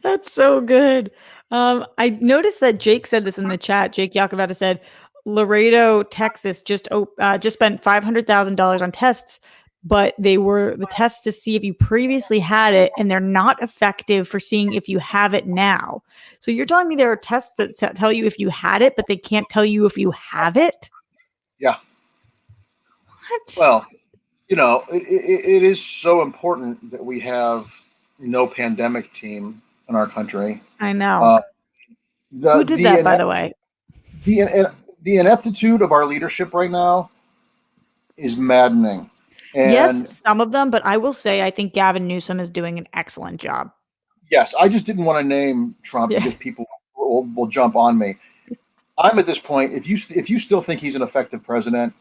That's so good. I noticed that Jake said this in the chat. Jake Yakoveta said, Laredo, Texas just spent $500,000 on tests, but they were the tests to see if you previously had it, and they're not effective for seeing if you have it now. So you're telling me there are tests that tell you if you had it, but they can't tell you if you have it? Yeah. What? Well, it is so important that we have no pandemic team in our country. I know. Uh, Who the did the that, by the way? the ineptitude of our leadership right now is maddening. Yes, And some of them, but I will say I think Gavin Newsom is doing an excellent job. yes, I just didn't want to name Trump Yeah. because people will jump on me. I'm at this point. If you still think he's an effective president,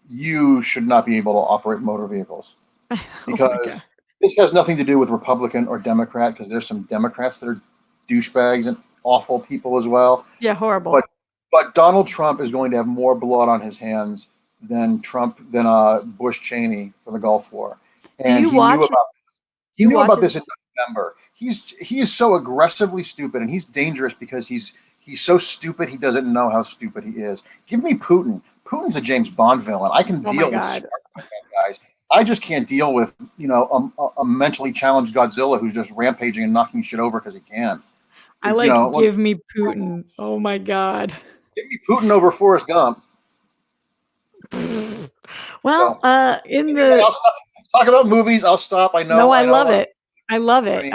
you should not be able to operate motor vehicles, Oh my because God. this has nothing to do with Republican or Democrat, because there's some Democrats that are douchebags and awful people as well. Yeah, horrible. But Donald Trump is going to have more blood on his hands than Bush Cheney for the Gulf War, and he knew about this in November. He is so aggressively stupid, and he's dangerous because he's so stupid he doesn't know how stupid he is. Give me Putin. Putin's a James Bond villain. I can deal with smart guys. I just can't deal with a mentally challenged Godzilla who's just rampaging and knocking shit over because he can. Give me Putin. Oh my God. Give me Putin over Forrest Gump. Well, Anyway, I'll stop. Talk about movies. I'll stop. I know. No, I love it. I love it.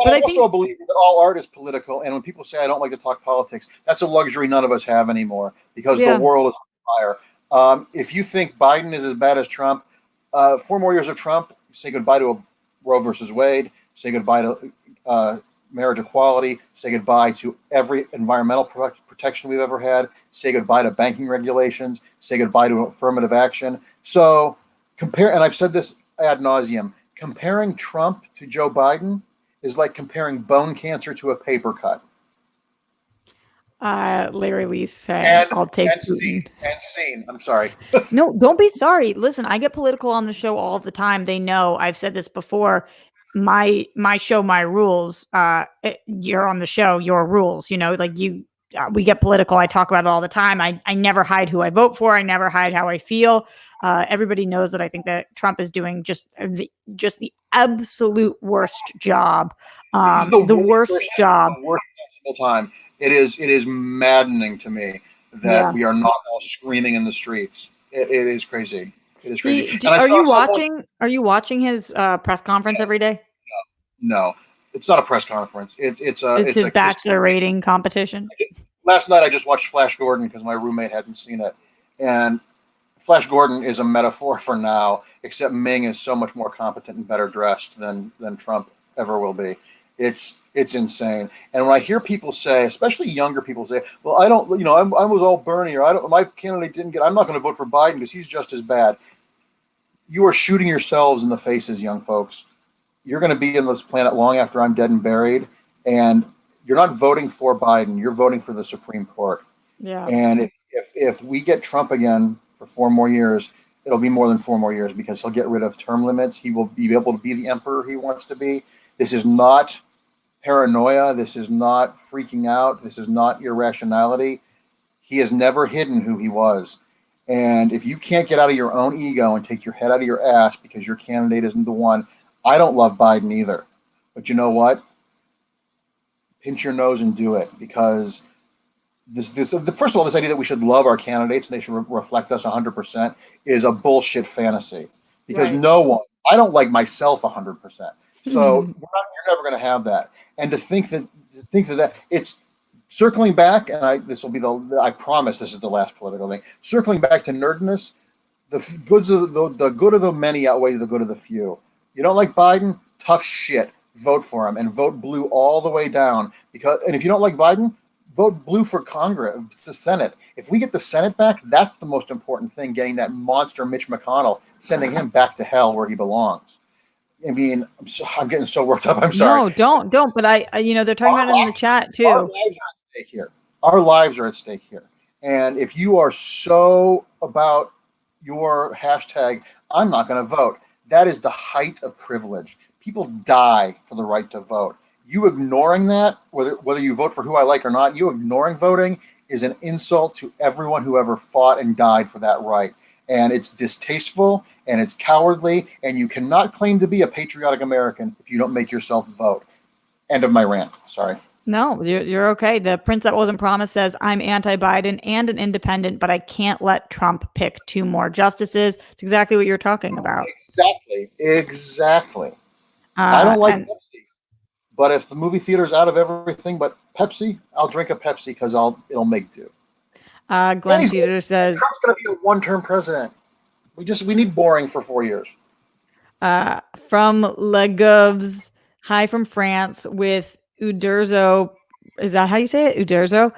But I'm also a believer that all art is political. And when people say I don't like to talk politics, that's a luxury none of us have anymore, because the world is on fire. If you think Biden is as bad as Trump, 4 more years of Trump, say goodbye to Roe versus Wade, say goodbye to marriage equality, say goodbye to every environmental protection we've ever had, say goodbye to banking regulations, say goodbye to affirmative action. So compare, and I've said this ad nauseum, comparing Trump to Joe Biden is like comparing bone cancer to a paper cut. Larry Lee said, I'll take Putin. Scene. I'm sorry. No, don't be sorry. Listen, I get political on the show all the time. They know I've said this before. My show, my rules. You're on the show, your rules. We get political. I talk about it all the time. I never hide who I vote for. I never hide how I feel. Everybody knows that I think that Trump is doing just the absolute worst job. The worst job. The worst possible time. It is maddening to me that we are not all screaming in the streets. It is crazy. It is crazy. Are you watching his press conference every day? No, it's not a press conference. It's his Bachelor rating competition. Last night I just watched Flash Gordon because my roommate hadn't seen it, and Flash Gordon is a metaphor for now. Except Ming is so much more competent and better dressed than Trump ever will be. It's insane. And when I hear people say, especially younger people say, "Well, I don't, I was all Bernie, or my candidate didn't get. I'm not going to vote for Biden because he's just as bad." You are shooting yourselves in the faces, young folks. You're going to be in this planet long after I'm dead and buried, and you're not voting for Biden. You're voting for the Supreme Court. Yeah. And if we get Trump again for 4 more years, it'll be more than 4 more years, because he'll get rid of term limits. He will be able to be the emperor he wants to be. This is not paranoia. This is not freaking out. This is not irrationality. He has never hidden who he was. And if you can't get out of your own ego and take your head out of your ass because your candidate isn't the one, I don't love Biden either. But you know what? Pinch your nose and do it, because first of all, this idea that we should love our candidates and they should reflect us 100% is a bullshit fantasy, because no one, I don't like myself 100%. So you're never going to have that. And to think that it's circling back, and I promise this is the last political thing. Circling back to nerdness, the good of the many outweigh the good of the few. You don't like Biden? Tough shit. Vote for him, and vote blue all the way down. And if you don't like Biden, vote blue for Congress, the Senate. If we get the Senate back, that's the most important thing. Getting that monster Mitch McConnell, sending him back to hell where he belongs. I mean, I'm getting so worked up. I'm sorry. No, don't. But they're talking about it in the chat too. Our lives are at stake here. Our lives are at stake here. And if you are so about your hashtag, I'm not going to vote, that is the height of privilege. People die for the right to vote. You ignoring that, whether you vote for who I like or not, you ignoring voting is an insult to everyone who ever fought and died for that right. And it's distasteful and it's cowardly, and you cannot claim to be a patriotic American if you don't make yourself vote. End of my rant. Sorry. No, you're okay. The Prince That Wasn't Promised says, I'm anti-Biden and an independent, but I can't let Trump pick 2 more justices. It's exactly what you're talking about. Exactly. I don't like And Pepsi, but if the movie theater's out of everything but Pepsi, I'll drink a Pepsi because it'll make do. Glenn Caesar says Trump's going to be a one-term president. We need boring for 4 years. From Legovs, hi from France, with Uderzo. Is that how you say it? Uderzo,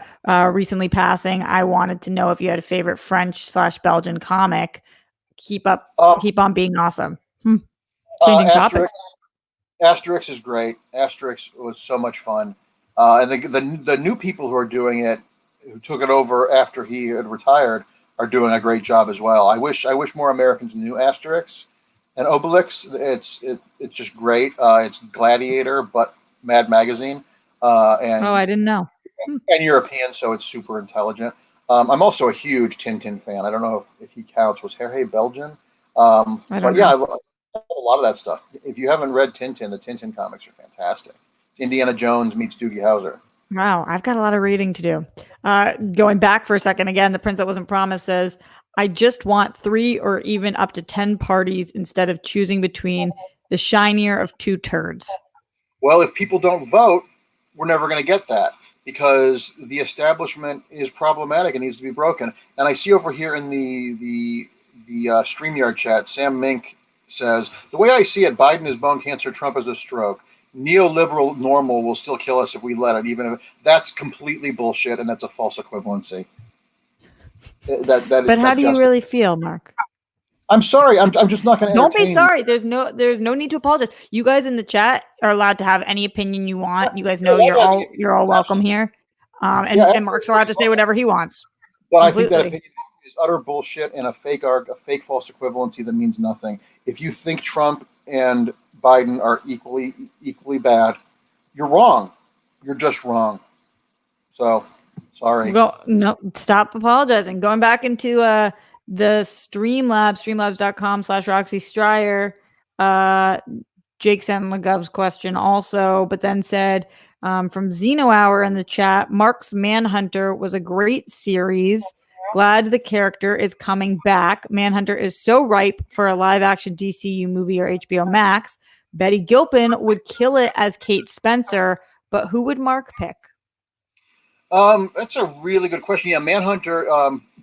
recently passing. I wanted to know if you had a favorite French/Belgian comic. Keep on being awesome. Changing topics. Asterix is great. Asterix was so much fun. I think the new people who are doing it, who took it over after he had retired, are doing a great job as well. I wish more Americans knew Asterix and Obelix. It's just great. It's Gladiator, but Mad Magazine. And I didn't know. And European, so it's super intelligent. I'm also a huge Tintin fan. I don't know if he counts. Was Hergé Belgian? I don't know. I love a lot of that stuff. If you haven't read Tintin, the Tintin comics are fantastic. It's Indiana Jones meets Doogie Howser. Wow, I've got a lot of reading to do. Going back for a second again, The Prince That Wasn't Promised says, I just want 3 or even up to 10 parties instead of choosing between the shinier of 2 turds. Well, if people don't vote, we're never going to get that because the establishment is problematic and needs to be broken. And I see over here in the StreamYard chat, Sam Mink says, the way I see it, Biden is bone cancer, Trump is a stroke. Neoliberal normal will still kill us if we let it, even if that's completely bullshit and that's a false equivalency. But how do you really feel, Mark? I'm sorry. I'm just not going to. Don't be sorry. There's no need to apologize. You guys in the chat are allowed to have any opinion you want. You guys know you're all welcome here. And Mark's allowed to say whatever he wants. But I think that opinion is utter bullshit and a fake false equivalency that means nothing. If you think Trump and Biden are equally bad, you're wrong. You're just wrong. So sorry. No, stop apologizing. Going back into the streamlabs.com/Roxy Stryer. Jake sent Legov's question also, but then said from Xeno Hour in the chat, Mark's Manhunter was a great series. Glad the character is coming back. Manhunter is so ripe for a live action DCU movie or HBO Max. Betty Gilpin would kill it as Kate Spencer, but who would Mark pick? That's a really good question. Yeah, Manhunter,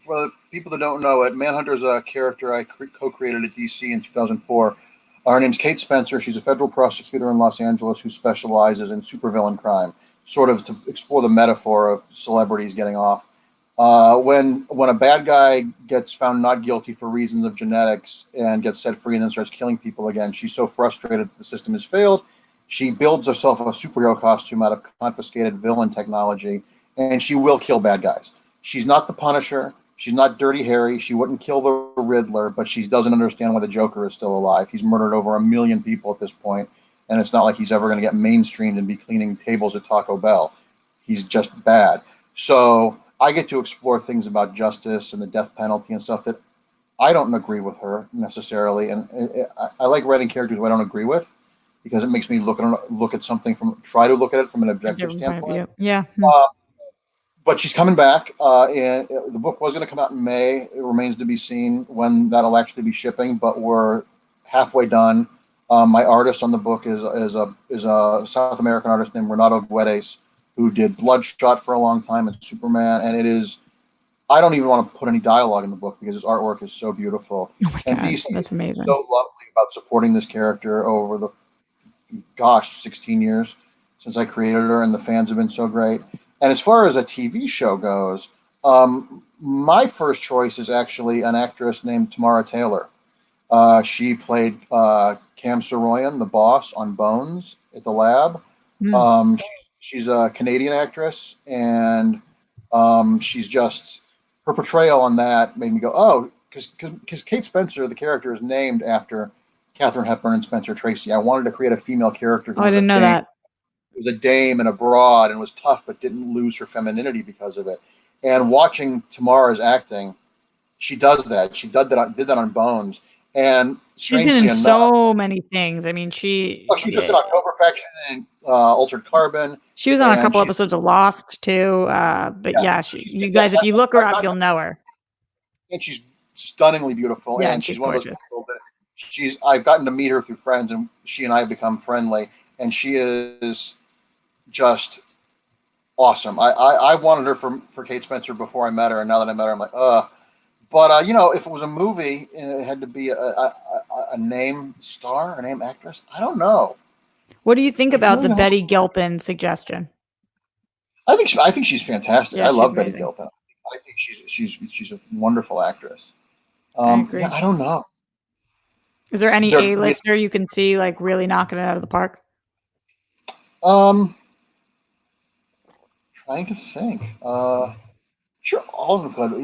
for the people that don't know it, Manhunter is a character I co-created at DC in 2004. Her name's Kate Spencer. She's a federal prosecutor in Los Angeles who specializes in supervillain crime, sort of to explore the metaphor of celebrities getting off. When a bad guy gets found not guilty for reasons of genetics and gets set free and then starts killing people again, she's so frustrated that the system has failed, she builds herself a superhero costume out of confiscated villain technology, and she will kill bad guys. She's not the Punisher. She's not Dirty Harry. She wouldn't kill the Riddler, but she doesn't understand why the Joker is still alive. He's murdered over 1 million people at this point, and it's not like he's ever going to get mainstreamed and be cleaning tables at Taco Bell. He's just bad. So I get to explore things about justice and the death penalty and stuff that I don't agree with her necessarily. And I like writing characters who I don't agree with because it makes me try to look at it from an objective standpoint. Yeah. But she's coming back, and the book was going to come out in May. It remains to be seen when that'll actually be shipping, but we're halfway done. My artist on the book is a South American artist named Renato Guedes, who did Bloodshot for a long time and Superman, and it is. I don't even want to put any dialogue in the book because his artwork is so beautiful. Oh my God, that's amazing. So lovely about supporting this character over the 16 years since I created her, and the fans have been so great. And as far as a TV show goes, my first choice is actually an actress named Tamara Taylor. She played Cam Soroyan, the boss on Bones at the lab. She's a Canadian actress, and she's just, her portrayal on that made me go, oh, because Kate Spencer, the character, is named after Katharine Hepburn and Spencer Tracy. I wanted to create a female character who Oh, I was a didn't know dame, that. who was a dame and a broad and was tough, but didn't lose her femininity because of it. And watching Tamara's acting, she does that. She did that on Bones. And She's been strangely in enough, so many things. I mean, she was just in October Faction and Altered Carbon. she was on a and couple she's episodes of Lost too. But yeah, you guys, if you look her up, you'll know her. And she's stunningly beautiful. Yeah, And she's she's one of gorgeous. those people that I've gotten to meet her through friends, and she and I have become friendly. And she is just awesome. I wanted her for Kate Spencer before I met her, and now that I met her, I'm like, But if it was a movie and it had to be a name star, a name actress, I don't know. What do you think about the Betty Gilpin suggestion? I think she's fantastic. Yeah, I love amazing. Betty Gilpin. I think she's a wonderful actress. I agree. Yeah, I don't know. Is there any A-lister you can see like really knocking it out of the park? Trying to think. Sure, all of them could.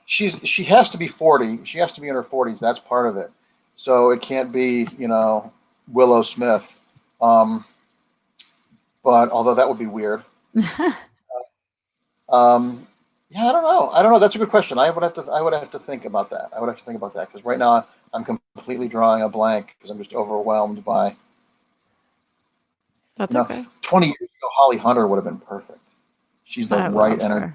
She has to be 40. She has to be in her 40s. That's part of it. So it can't be Willow Smith. But although that would be weird. Yeah, I don't know. That's a good question. I would have to think about that. Because right now I'm completely drawing a blank because I'm just overwhelmed by. That's okay. 20 years ago, Holly Hunter would have been perfect. She's the right energy.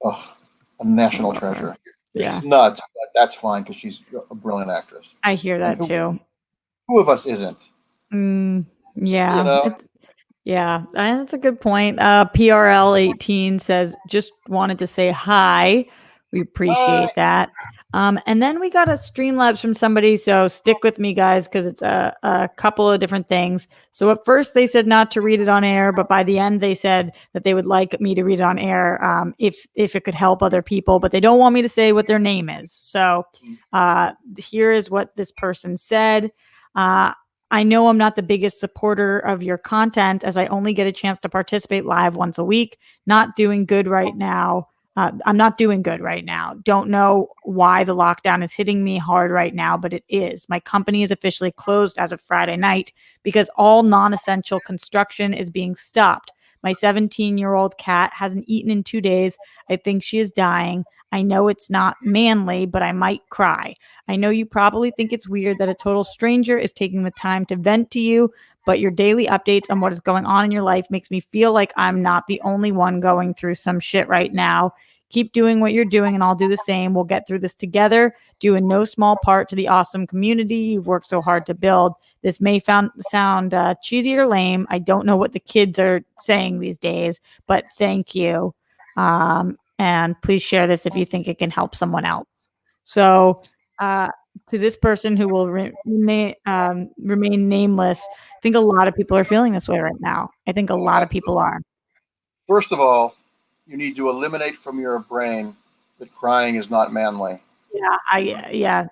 Oh, a national treasure. Yeah. She's nuts, but that's fine because she's a brilliant actress. I hear that too. Who of us isn't? Yeah. Yeah, that's a good point. PRL18 says, just wanted to say hi. We appreciate that. And then we got a Streamlabs from somebody, so stick with me, guys, because it's a couple of different things. So at first they said not to read it on air, but by the end they said that they would like me to read it on air if it could help other people, but they don't want me to say what their name is. So here is what this person said. I know I'm not the biggest supporter of your content as I only get a chance to participate live once a week. Not doing good right now. I'm not doing good right now. Don't know why the lockdown is hitting me hard right now, but it is. My company is officially closed as of Friday night because all non-essential construction is being stopped. My 17-year-old cat hasn't eaten in 2 days. I think she is dying. I know it's not manly, but I might cry. I know you probably think it's weird that a total stranger is taking the time to vent to you, but your daily updates on what is going on in your life makes me feel like I'm not the only one going through some shit right now. Keep doing what you're doing and I'll do the same. We'll get through this together, due in no small part to the awesome community you've worked so hard to build. This may sound cheesy or lame. I don't know what the kids are saying these days, but thank you. And please share this if you think it can help someone else. So to this person who will remain nameless, I think a lot of people are feeling this way right now. I think a lot of people are. First of all, you need to eliminate from your brain that crying is not manly. Yeah.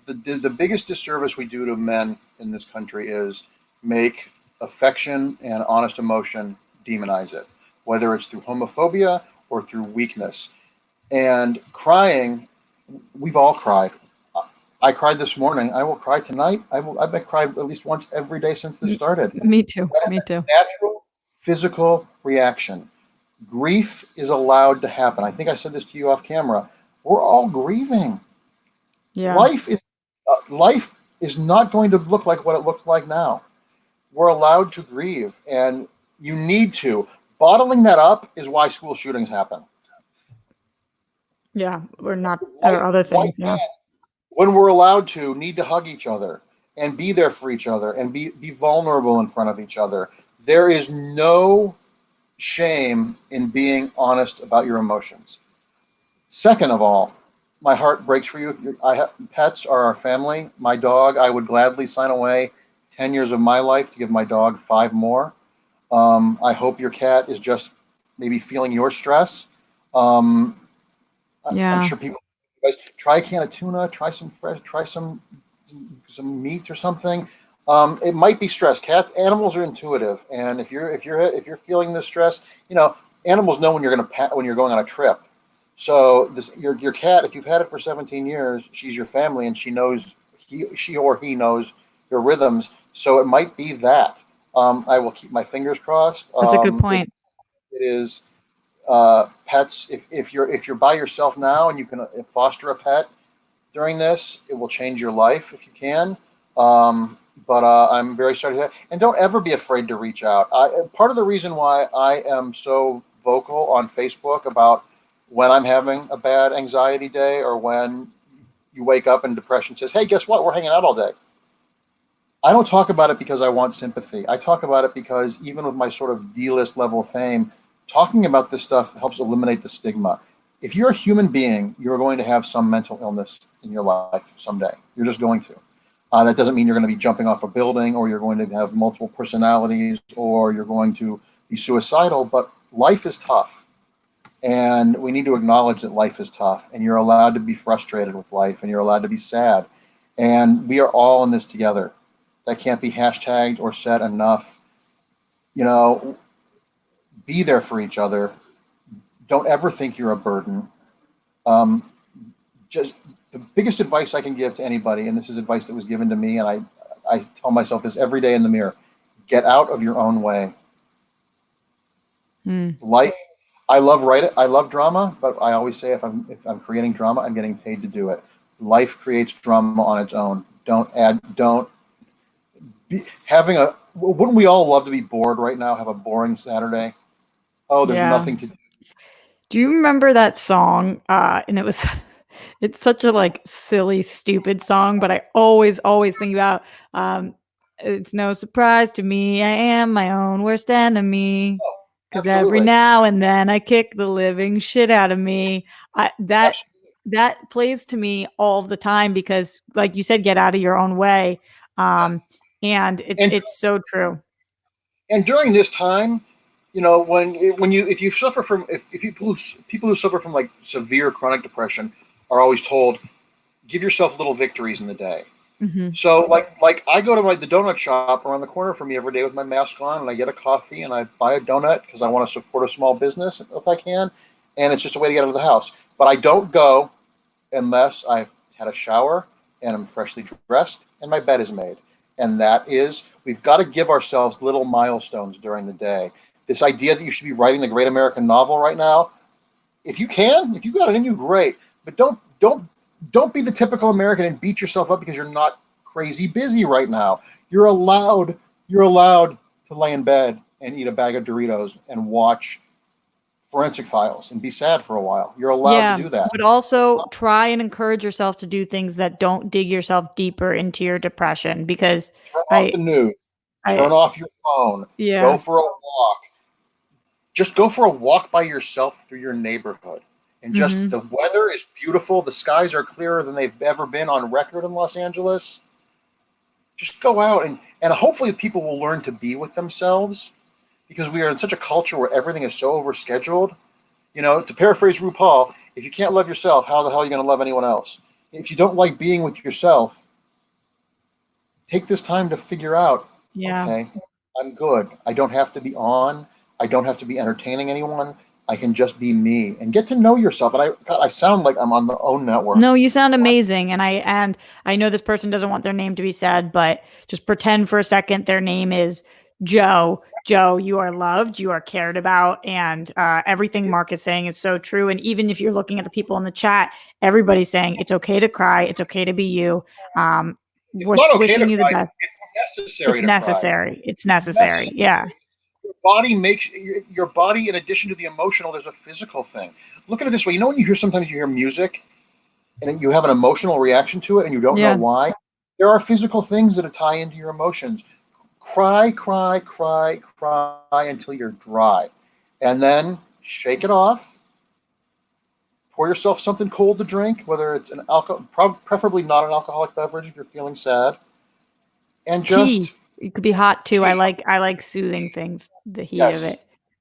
The biggest disservice we do to men in this country is make affection and honest emotion demonize it, whether it's through homophobia or through weakness. And crying, we've all cried. I cried this morning. I will cry tonight. I've been cried at least once every day since this started. Me too. Natural physical reaction. Grief is allowed to happen. I think I said this to you off camera. We're all grieving. Yeah. Life is not going to look like what it looked like now. We're allowed to grieve, and you need to. Bottling that up is why school shootings happen. Yeah, we're not. There are other things. Yeah. When we're allowed to, need to hug each other and be there for each other and be vulnerable in front of each other. There is no shame in being honest about your emotions. Second of all, my heart breaks for you. Pets are our family. My dog, I would gladly sign away 10 years of my life to give my dog 5 more. I hope your cat is just maybe feeling your stress. I'm sure people guys try a can of tuna, try some meat or something. It might be stress. Animals are intuitive, and if you're feeling this stress, animals know when you're going on a trip. So your cat, if you've had it for 17 years, she's your family, and she or he knows your rhythms. So it might be that. I will keep my fingers crossed. That's a good point. It is pets. If you're by yourself now and you can foster a pet during this, it will change your life if you can. But I'm very sorry to hear that. And don't ever be afraid to reach out. Part of the reason why I am so vocal on Facebook about when I'm having a bad anxiety day, or when you wake up and depression says, hey, guess what? We're hanging out all day. I don't talk about it because I want sympathy. I talk about it because even with my sort of D-list level of fame, talking about this stuff helps eliminate the stigma. If you're a human being, you're going to have some mental illness in your life someday. You're just going to. That doesn't mean you're going to be jumping off a building, or you're going to have multiple personalities, or you're going to be suicidal, but life is tough. And we need to acknowledge that life is tough, and you're allowed to be frustrated with life, and you're allowed to be sad. And we are all in this together. That can't be hashtagged or said enough. Be there for each other. Don't ever think you're a burden. Just the biggest advice I can give to anybody, and this is advice that was given to me, and I tell myself this every day in the mirror: get out of your own way. Life. I love drama, but I always say if I'm creating drama, I'm getting paid to do it. Life creates drama on its own. Wouldn't we all love to be bored right now? Have a boring Saturday? Oh, there's nothing to do. Do you remember that song? And it's such a silly, stupid song, but I always think about, it's no surprise to me, I am my own worst enemy. Oh, Because every now and then I kick the living shit out of me. That plays to me all the time because, like you said, get out of your own way. And it's so true. And during this time, if you suffer from if people who suffer from severe chronic depression are always told, give yourself little victories in the day. Mm-hmm. So I go to the donut shop around the corner from me every day with my mask on, and I get a coffee and I buy a donut because I want to support a small business if I can, and it's just a way to get out of the house. But I don't go unless I've had a shower and I'm freshly dressed and my bed is made. And we've got to give ourselves little milestones during the day. This idea that you should be writing the great American novel right now, if you got it in you, great. But don't be the typical American and beat yourself up because you're not crazy busy right now. You're allowed to lay in bed and eat a bag of Doritos and watch Forensic Files and be sad for a while. You're allowed to do that. But also try and encourage yourself to do things that don't dig yourself deeper into your depression, because turn off the news, turn off your phone, go for a walk. Just go for a walk by yourself through your neighborhood. And just the weather is beautiful. The skies are clearer than they've ever been on record in Los Angeles. Just go out and hopefully people will learn to be with themselves, because we are in such a culture where everything is so overscheduled. To paraphrase RuPaul, if you can't love yourself, how the hell are you going to love anyone else? If you don't like being with yourself, take this time to figure out, okay, I'm good. I don't have to be on. I don't have to be entertaining anyone. I can just be me and get to know yourself. And I sound like I'm on the OWN network. No, you sound amazing. And I know this person doesn't want their name to be said, but just pretend for a second their name is Joe. Joe, you are loved, you are cared about, and everything Marc is saying is so true. And even if you're looking at the people in the chat, everybody's saying it's okay to cry, it's okay to be you. We're wishing you the best. It's necessary. It's necessary. Yeah. Your body, in addition to the emotional, there's a physical thing. Look at it this way. When sometimes you hear music and you have an emotional reaction to it and you don't know why? There are physical things that tie into your emotions. Cry until you're dry. And then shake it off. Pour yourself something cold to drink, whether it's preferably not an alcoholic beverage if you're feeling sad. And just... It could be hot too. I like soothing things, the heat of it.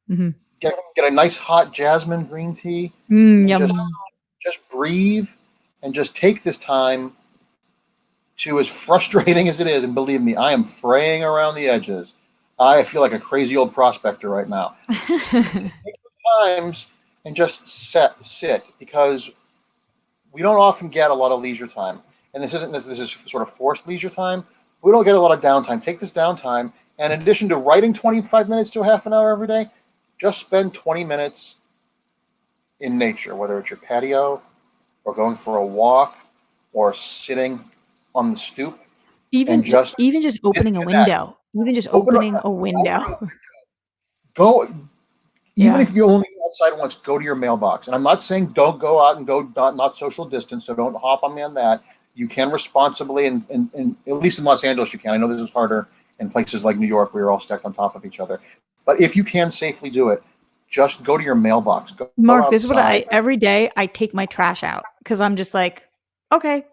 Mm-hmm. Get a nice hot jasmine green tea. Yum. Just breathe and just take this time to, as frustrating as it is, and believe me, I am fraying around the edges. I feel like a crazy old prospector right now. Take those times and just sit, because we don't often get a lot of leisure time. And this is sort of forced leisure time. We don't get a lot of downtime. Take this downtime, and in addition to writing 25 minutes to a half an hour every day, just spend 20 minutes in nature, whether it's your patio or going for a walk or sitting on the stoop, Even and just even just opening a disconnect. window. Even just Open, opening a window. go, even Yeah. if you only go outside once, go to your mailbox. And I'm not saying don't go out and go not social distance, so don't hop on me on that. You can responsibly, and at least in Los Angeles you can. I know this is harder in places like New York where you're all stacked on top of each other. But if you can safely do it, just go to your mailbox. Go Mark, this is what outside. every day I take my trash out because I'm just like, okay,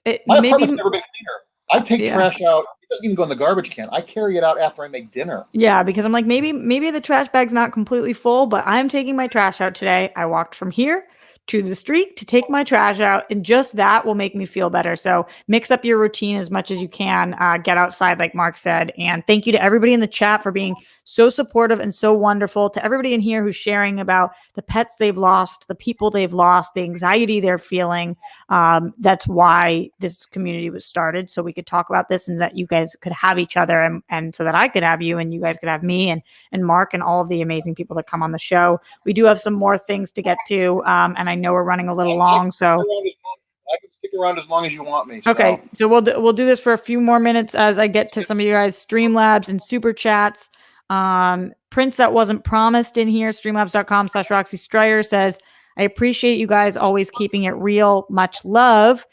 My apartment's maybe, never been cleaner. I take yeah. trash out. It doesn't even go in the garbage can. I carry it out after I make dinner. Yeah, because I'm like, maybe the trash bag's not completely full, but I'm taking my trash out today. I walked from here to the street to take my trash out, and just that will make me feel better. So mix up your routine as much as you can. Get outside, like Mark said. And thank you to everybody in the chat for being so supportive and so wonderful. To everybody in here who's sharing about the pets they've lost, the people they've lost, the anxiety they're feeling. That's why this community was started, so we could talk about this and that you guys could have each other, and so that I could have you and you guys could have me and Mark and all of the amazing people that come on the show. We do have some more things to get to, and I know we're running a little long, so I can stick around as long as you want me. So. okay. So we'll do this for a few more minutes as I get to some of you guys' Streamlabs and super chats. Prince that wasn't promised in here, streamlabs.com/Roxy Stryer says, I appreciate you guys always keeping it real. Much love.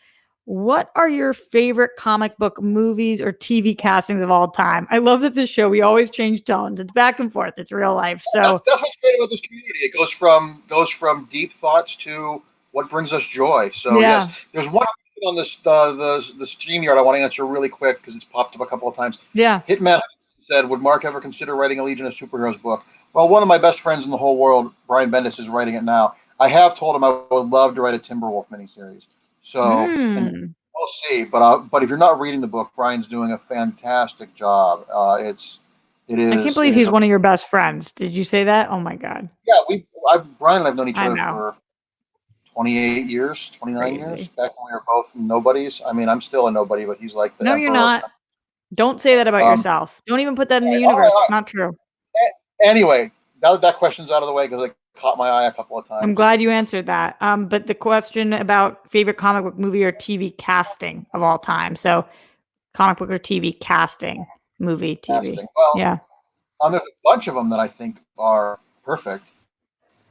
What are your favorite comic book movies or TV castings of all time? I love that this show, we always change tones. It's back and forth. It's real life. So that's what's great about this community. It goes from deep thoughts to what brings us joy. So yeah. yes, there's one on this the StreamYard I want to answer really quick because it's popped up a couple of times. Yeah. Hitman said, would Mark ever consider writing a Legion of Superheroes book? Well, one of my best friends in the whole world, Brian Bendis, is writing it now. I have told him I would love to write a Timberwolf miniseries. So, and we'll see. But if you're not reading the book, Brian's doing a fantastic job. It is. I can't believe he's one of your best friends. Did you say that? Oh my God. Yeah, Brian and I've known each other for 28 years, 29 Crazy. years. Back when we were both nobodies. I mean, I'm still a nobody, but he's like the No, you're not. Don't say that about yourself. Don't even put that in the universe. It's not true. Anyway, now that question's out of the way because it caught my eye a couple of times. I'm glad you answered that. But the question about favorite comic book movie or TV casting of all time. So comic book or TV casting, movie, TV. Casting. Well, yeah. There's a bunch of them that I think are perfect.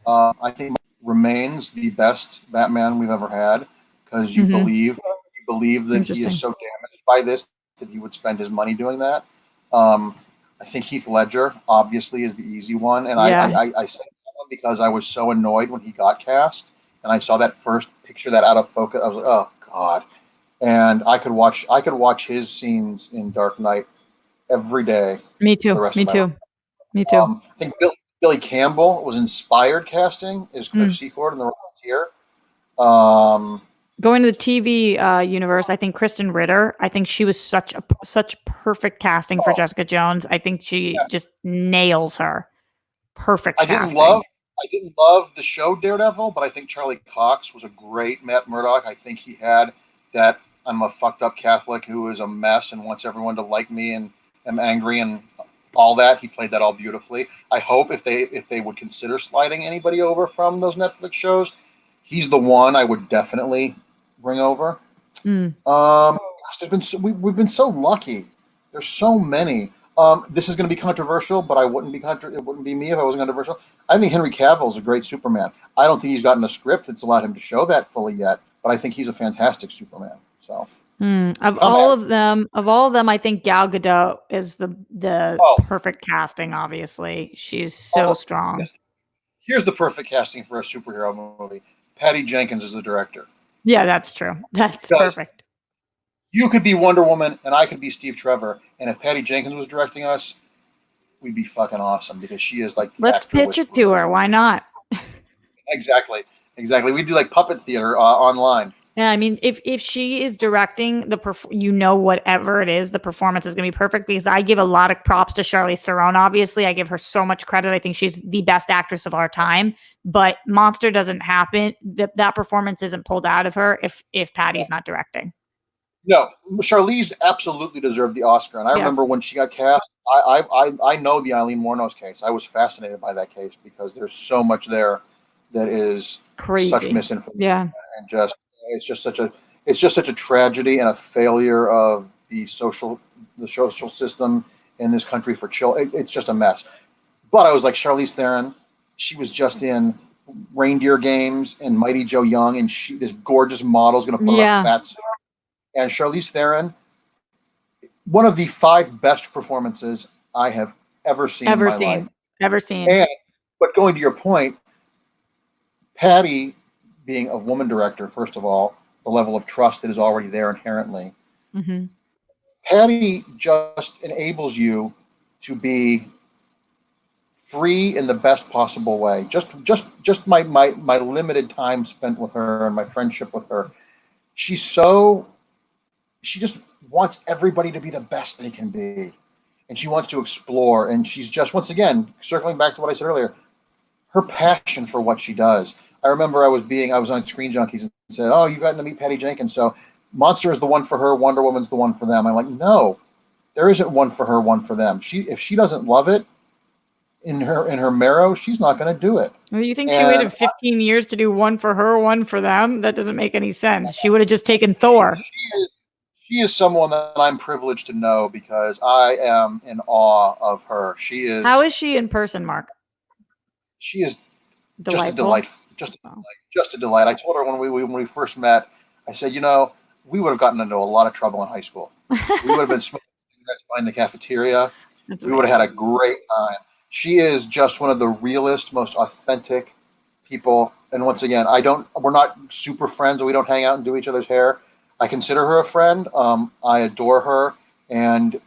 I think remains the best Batman we've ever had because you believe that he is so damaged by this that he would spend his money doing that. I think Heath Ledger obviously is the easy one, and I say that one because I was so annoyed when he got cast, and I saw that first picture that out of focus. I was like, oh God, and I could watch his scenes in Dark Knight every day. Me too. Me too. Me too. I think Billy Campbell was inspired casting is Cliff Secord in The Rocketeer. Going to the TV universe, I think Kristen Ritter. I think she was such perfect casting for Jessica Jones. I think she just nails her. Perfect casting. I didn't love the show Daredevil, but I think Charlie Cox was a great Matt Murdock. I think he had that I'm a fucked up Catholic who is a mess and wants everyone to like me and am angry and all that. He played that all beautifully. I hope if they would consider sliding anybody over from those Netflix shows, he's the one I would definitely bring over. Gosh, we've been so lucky. There's so many. This is going to be controversial, but it wouldn't be me if I wasn't controversial. I think Henry Cavill is a great Superman. I don't think he's gotten a script that's allowed him to show that fully yet, but I think he's a fantastic Superman. So of all of them, I think Gal Gadot is the perfect casting. Obviously, she's so strong. Yes. Here's the perfect casting for a superhero movie. Patty Jenkins is the director. Yeah, that's true. That's perfect. You could be Wonder Woman, and I could be Steve Trevor. And if Patty Jenkins was directing us, we'd be fucking awesome because she is like. Let's pitch it to her. Why not? Exactly. We do like puppet theater online. Yeah, I mean, if she is directing whatever it is, the performance is going to be perfect because I give a lot of props to Charlize Theron. Obviously, I give her so much credit. I think she's the best actress of our time. But Monster doesn't happen. That performance isn't pulled out of her if Patty's not directing. No, Charlize absolutely deserved the Oscar, and I remember Yes, when she got cast. I know the Eileen Wuornos case. I was fascinated by that case because there's so much there that is such crazy. misinformation Yeah, and just it's just such a tragedy and a failure of the social system in this country for children. It's just a mess. But I was like Charlize Theron. She was just in Reindeer Games and Mighty Joe Young, and this gorgeous model is going to put on a yeah. fat suit. And Charlize Theron, one of the 5 best performances I have ever seen in my life. Ever seen. And but going to your point, Patty being a woman director, first of all, the level of trust that is already there inherently. Mm-hmm. Patty just enables you to be free in the best possible way. Just my limited time spent with her and my friendship with her. She just wants everybody to be the best they can be. And she wants to explore. And she's just, once again, circling back to what I said earlier, her passion for what she does. I remember I was on Screen Junkies and said, "Oh, you've gotten to meet Patty Jenkins. So Monster is the one for her, Wonder Woman's the one for them." I'm like, no, there isn't one for her, one for them. If she doesn't love it in her marrow, she's not going to do it. Well, you think she waited 15 years to do one for her, one for them? That doesn't make any sense. She would have just taken Thor. She is someone that I'm privileged to know because I am in awe of her. She is. How is she in person, Mark? She is Delightful. just a delight. Just a delight. I told her when we first met, I said, we would have gotten into a lot of trouble in high school. We would have been smoking cigarettes behind the cafeteria. We would have had a great time. She is just one of the realest, most authentic people. And once again, we're not super friends. We don't hang out and do each other's hair. I consider her a friend. I adore her. And,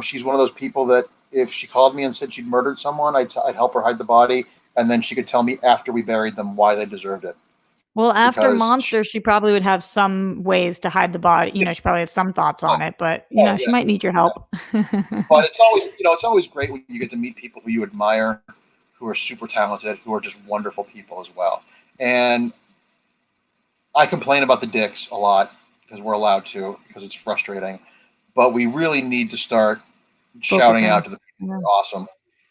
she's one of those people that if she called me and said she'd murdered someone, I'd help her hide the body. And then she could tell me after we buried them why they deserved it. Well, after Monster, she probably would have some ways to hide the body. She probably has some thoughts on it, but she might need your help. But it's always great when you get to meet people who you admire, who are super talented, who are just wonderful people as well. And I complain about the dicks a lot because we're allowed to, because it's frustrating. But we really need to start shouting out to the people who are awesome,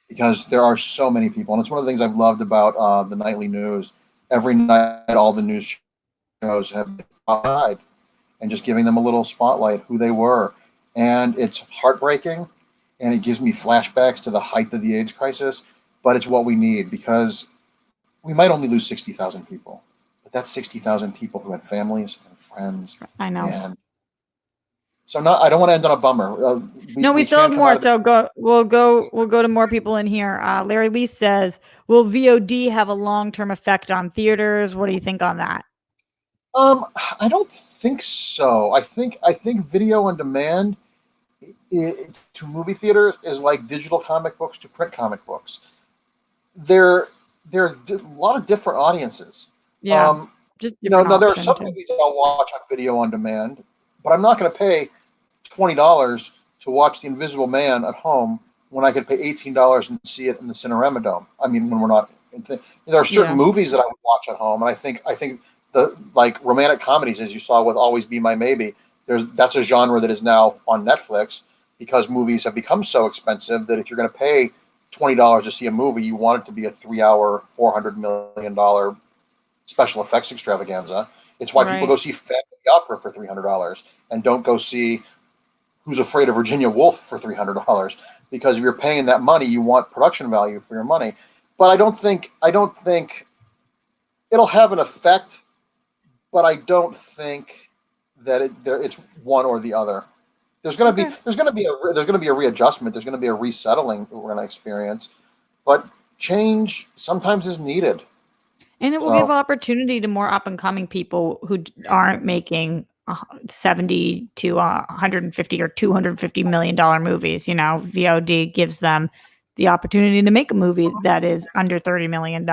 because there are so many people. And it's one of the things I've loved about the nightly news. Every night, all the news shows have died, and just giving them a little spotlight, who they were. And it's heartbreaking, and it gives me flashbacks to the height of the AIDS crisis, but it's what we need, because we might only lose 60,000 people, but that's 60,000 people who had families and friends. I know. And so I don't want to end on a bummer. We still have more. So we'll go to more people in here. Larry Lee says, "Will VOD have a long-term effect on theaters? What do you think on that?" I don't think so. I think video on demand to movie theaters is like digital comic books to print comic books. There are a lot of different audiences. Yeah. Just there are some movies I'll watch on video on demand, but I'm not going to pay $20 to watch The Invisible Man at home when I could pay $18 and see it in the Cinerama Dome. I mean, when we're not. There are certain movies that I would watch at home, and I think the romantic comedies, as you saw with Always Be My Maybe, that's a genre that is now on Netflix because movies have become so expensive that if you're going to pay $20 to see a movie, you want it to be a 3-hour, $400 million special effects extravaganza. It's why people go see Phantom of the Opera for $300 and don't go see Who's Afraid of Virginia Woolf for $300, because if you're paying that money, you want production value for your money. But I don't think it'll have an effect, but I don't think that it's one or the other. There's going to be a readjustment. There's going to be a resettling that we're going to experience, but change sometimes is needed. And it will give opportunity to more up and coming people who aren't making 70 to 150 or $250 million movies. VOD gives them the opportunity to make a movie that is under $30 million.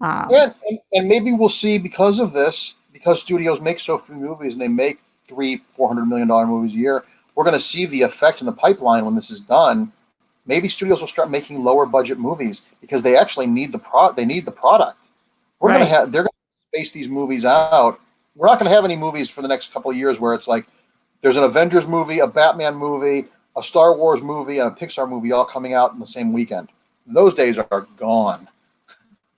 And maybe we'll see because of this, because studios make so few movies and they make $300-400 million movies a year, we're going to see the effect in the pipeline when this is done. Maybe studios will start making lower budget movies because they actually need they need the product. They're going to space these movies out. We're not going to have any movies for the next couple of years where it's like there's an Avengers movie, a Batman movie, a Star Wars movie, and a Pixar movie all coming out in the same weekend. Those days are gone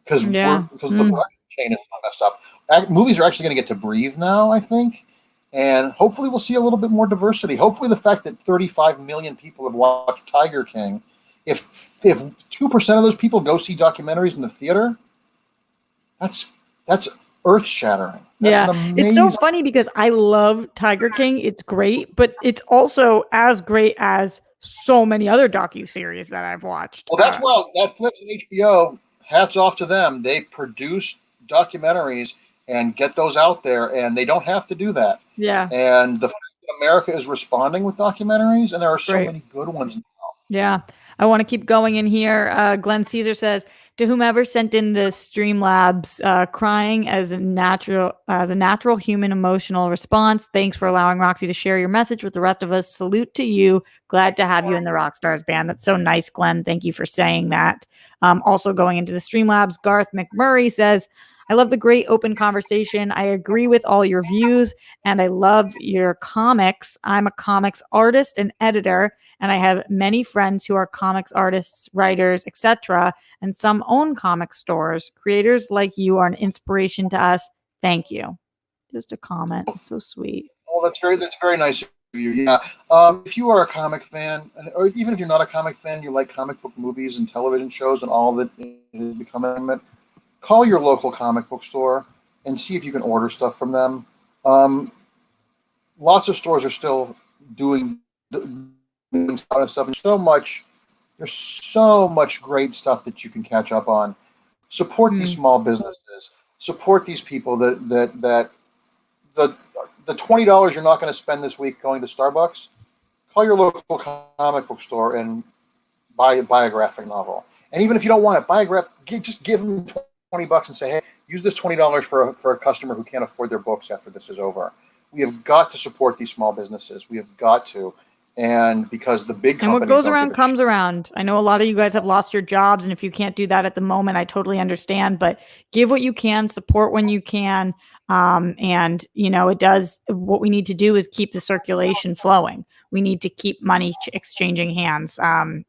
because the production chain is messed up. Movies are actually going to get to breathe now, I think. And hopefully we'll see a little bit more diversity. Hopefully the fact that 35 million people have watched Tiger King, if 2% of those people go see documentaries in the theater, that's earth-shattering. It's so funny because I love Tiger King. It's great, but it's also as great as so many other docuseries that I've watched. Well, that's why Netflix and HBO, hats off to them. They produce documentaries and get those out there, and they don't have to do that. Yeah. And the fact that America is responding with documentaries, and there are so many good ones now. Yeah. I want to keep going in here. Glenn Caesar says, to whomever sent in the Streamlabs, crying as a natural human emotional response. Thanks for allowing Roxy to share your message with the rest of us. Salute to you. Glad to have you in the Rockstars band. That's so nice, Glenn. Thank you for saying that. Also going into the Streamlabs, Garth McMurray says, I love the great open conversation. I agree with all your views and I love your comics. I'm a comics artist and editor, and I have many friends who are comics artists, writers, etc., and some own comic stores. Creators like you are an inspiration to us. Thank you. Just a comment. So sweet. Oh, that's very nice of you. Yeah. If you are a comic fan, or even if you're not a comic fan, you like comic book movies and television shows and all that is becoming, call your local comic book store and see if you can order stuff from them. Lots of stores are still doing stuff, and there's so much great stuff that you can catch up on. Support these small businesses. Support these people that the $20 you're not going to spend this week going to Starbucks. Call your local comic book store and buy a graphic novel. And even if you don't want it, just give them $20 and say, hey, use this $20 for a customer who can't afford their books after this is over. We have got to support these small businesses. We have got to. And because the big companies, and what goes around comes around. I know a lot of you guys have lost your jobs, and if you can't do that at the moment, I totally understand. But give what you can, support when you can, and it does. What we need to do is keep the circulation flowing. We need to keep money exchanging hands. And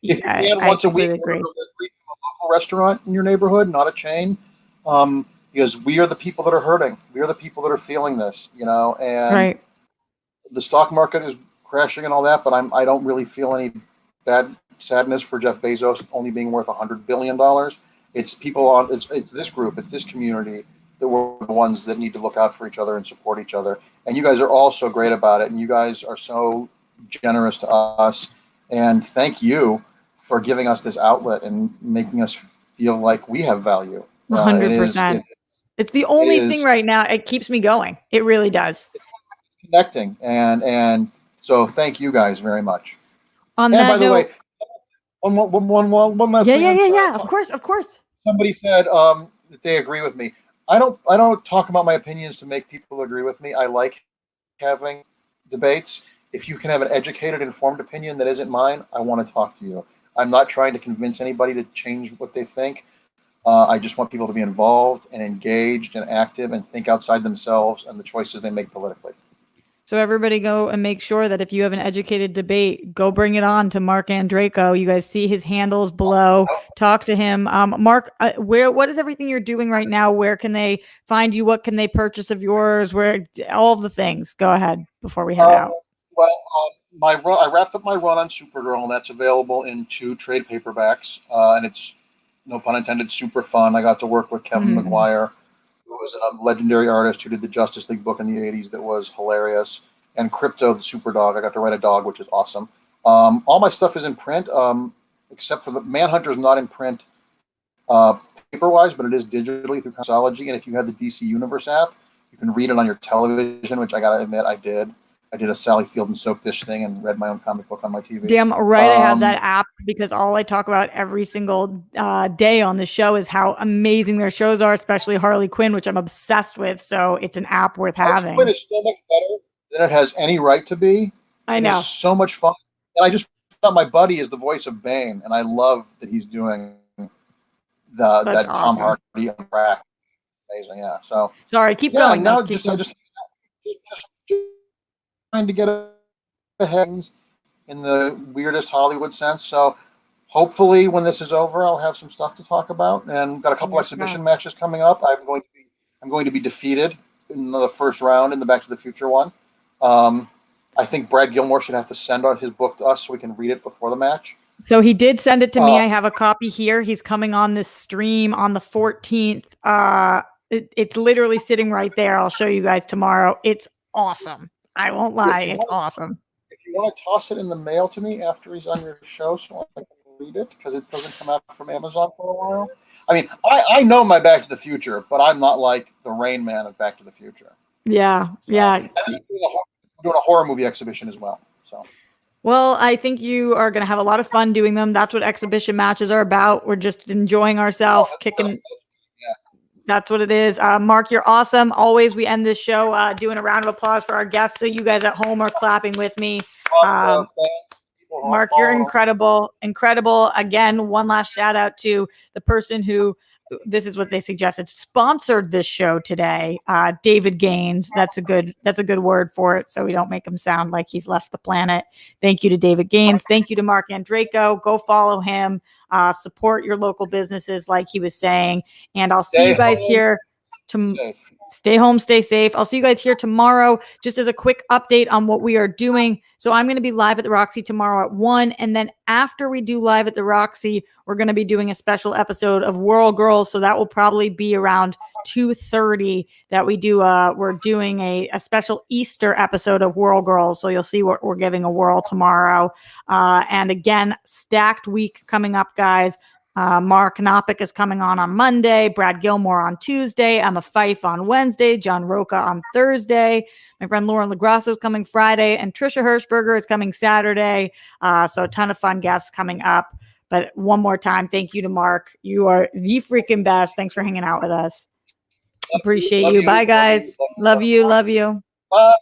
if you can once a week, order a local restaurant in your neighborhood, not a chain, because we are the people that are hurting. We are the people that are feeling this. And the stock market is crashing and all that, but I don't really feel any bad sadness for Jeff Bezos only being worth $100 billion. It's people it's this group, it's this community that we're the ones that need to look out for each other and support each other. And you guys are all so great about it, and you guys are so generous to us. And thank you for giving us this outlet and making us feel like we have value. 100%. It's the only thing right now. It keeps me going. It really does. It's connecting, and so thank you guys very much. On that note, way, one last thing. Yeah. Of course. Somebody said that they agree with me. I don't talk about my opinions to make people agree with me. I like having debates. If you can have an educated, informed opinion that isn't mine, I want to talk to you. I'm not trying to convince anybody to change what they think. I just want people to be involved and engaged and active and think outside themselves and the choices they make politically. So everybody go and make sure that if you have an educated debate, go bring it on to Marc Andreyko. You guys see his handles below. Talk to him. Marc, what is everything you're doing right now? Where can they find you? What can they purchase of yours? Where all the things? Go ahead before we head out. Well, I wrapped up my run on Supergirl, and that's available in 2 trade paperbacks. And it's, no pun intended, super fun. I got to work with Kevin McGuire, who was a legendary artist who did the Justice League book in the 80s that was hilarious, and Crypto, the super dog. I got to write a dog, which is awesome. All my stuff is in print, except for the Manhunter's not in print paper-wise, but it is digitally through Comixology. And if you have the DC Universe app, you can read it on your television, which I got to admit I did. I did a Sally Field and Soap Dish thing and read my own comic book on my TV. Damn right, I have that app because all I talk about every single day on the show is how amazing their shows are, especially Harley Quinn, which I'm obsessed with. So it's an app worth having. Harley Quinn is so much better than it has any right to be. I know. It's so much fun. And I just thought my buddy is the voice of Bane, and I love that he's doing that awesome. Tom Hardy on crack. Amazing, yeah. So sorry, keep going. Now just trying to get ahead in the weirdest Hollywood sense. So hopefully when this is over, I'll have some stuff to talk about, and got a couple exhibition matches coming up. I'm going to be defeated in the first round in the Back to the Future one. I think Brad Gilmore should have to send out his book to us so we can read it before the match. So he did send it to me. I have a copy here. He's coming on this stream on the 14th. It's literally sitting right there. I'll show you guys tomorrow. It's awesome. I won't lie. It's awesome. If you want to toss it in the mail to me after he's on your show so I can read it, because it doesn't come out from Amazon for a while. I mean, I know my Back to the Future, but I'm not like the Rain Man of Back to the Future. Yeah, so, yeah. I'm doing a horror movie exhibition as well. So. Well, I think you are going to have a lot of fun doing them. That's what exhibition matches are about. We're just enjoying ourselves, kicking. Yeah. That's what it is. Mark, you're awesome. Always, we end this show doing a round of applause for our guests. So you guys at home are clapping with me. Mark, you're incredible. Incredible. Again, one last shout out to the person who, this is what they suggested, sponsored this show today. David Gaines. That's a good word for it. So we don't make him sound like he's left the planet. Thank you to David Gaines. Thank you to Marc Andreyko. Go follow him. Support your local businesses, like he was saying. And I'll see you guys here to stay home, stay safe. I'll see you guys here tomorrow. Just as a quick update on what we are doing. So I'm going to be live at the Roxy tomorrow at 1. And then after we do live at the Roxy, we're going to be doing a special episode of Whirl Girls. So that will probably be around 2:30 that we do. We're doing a special Easter episode of Whirl Girls. So you'll see what we're giving a whirl tomorrow. And again, stacked week coming up, guys. Mark Knopik is coming on Monday, Brad Gilmore on Tuesday, Emma Fife on Wednesday, John Roca on Thursday, my friend Lauren Lagrasso is coming Friday, and Trisha Hirschberger is coming Saturday. So a ton of fun guests coming up. But one more time, thank you to Mark. You are the freaking best. Thanks for hanging out with us. Appreciate you. Bye, guys. Love you. Bye.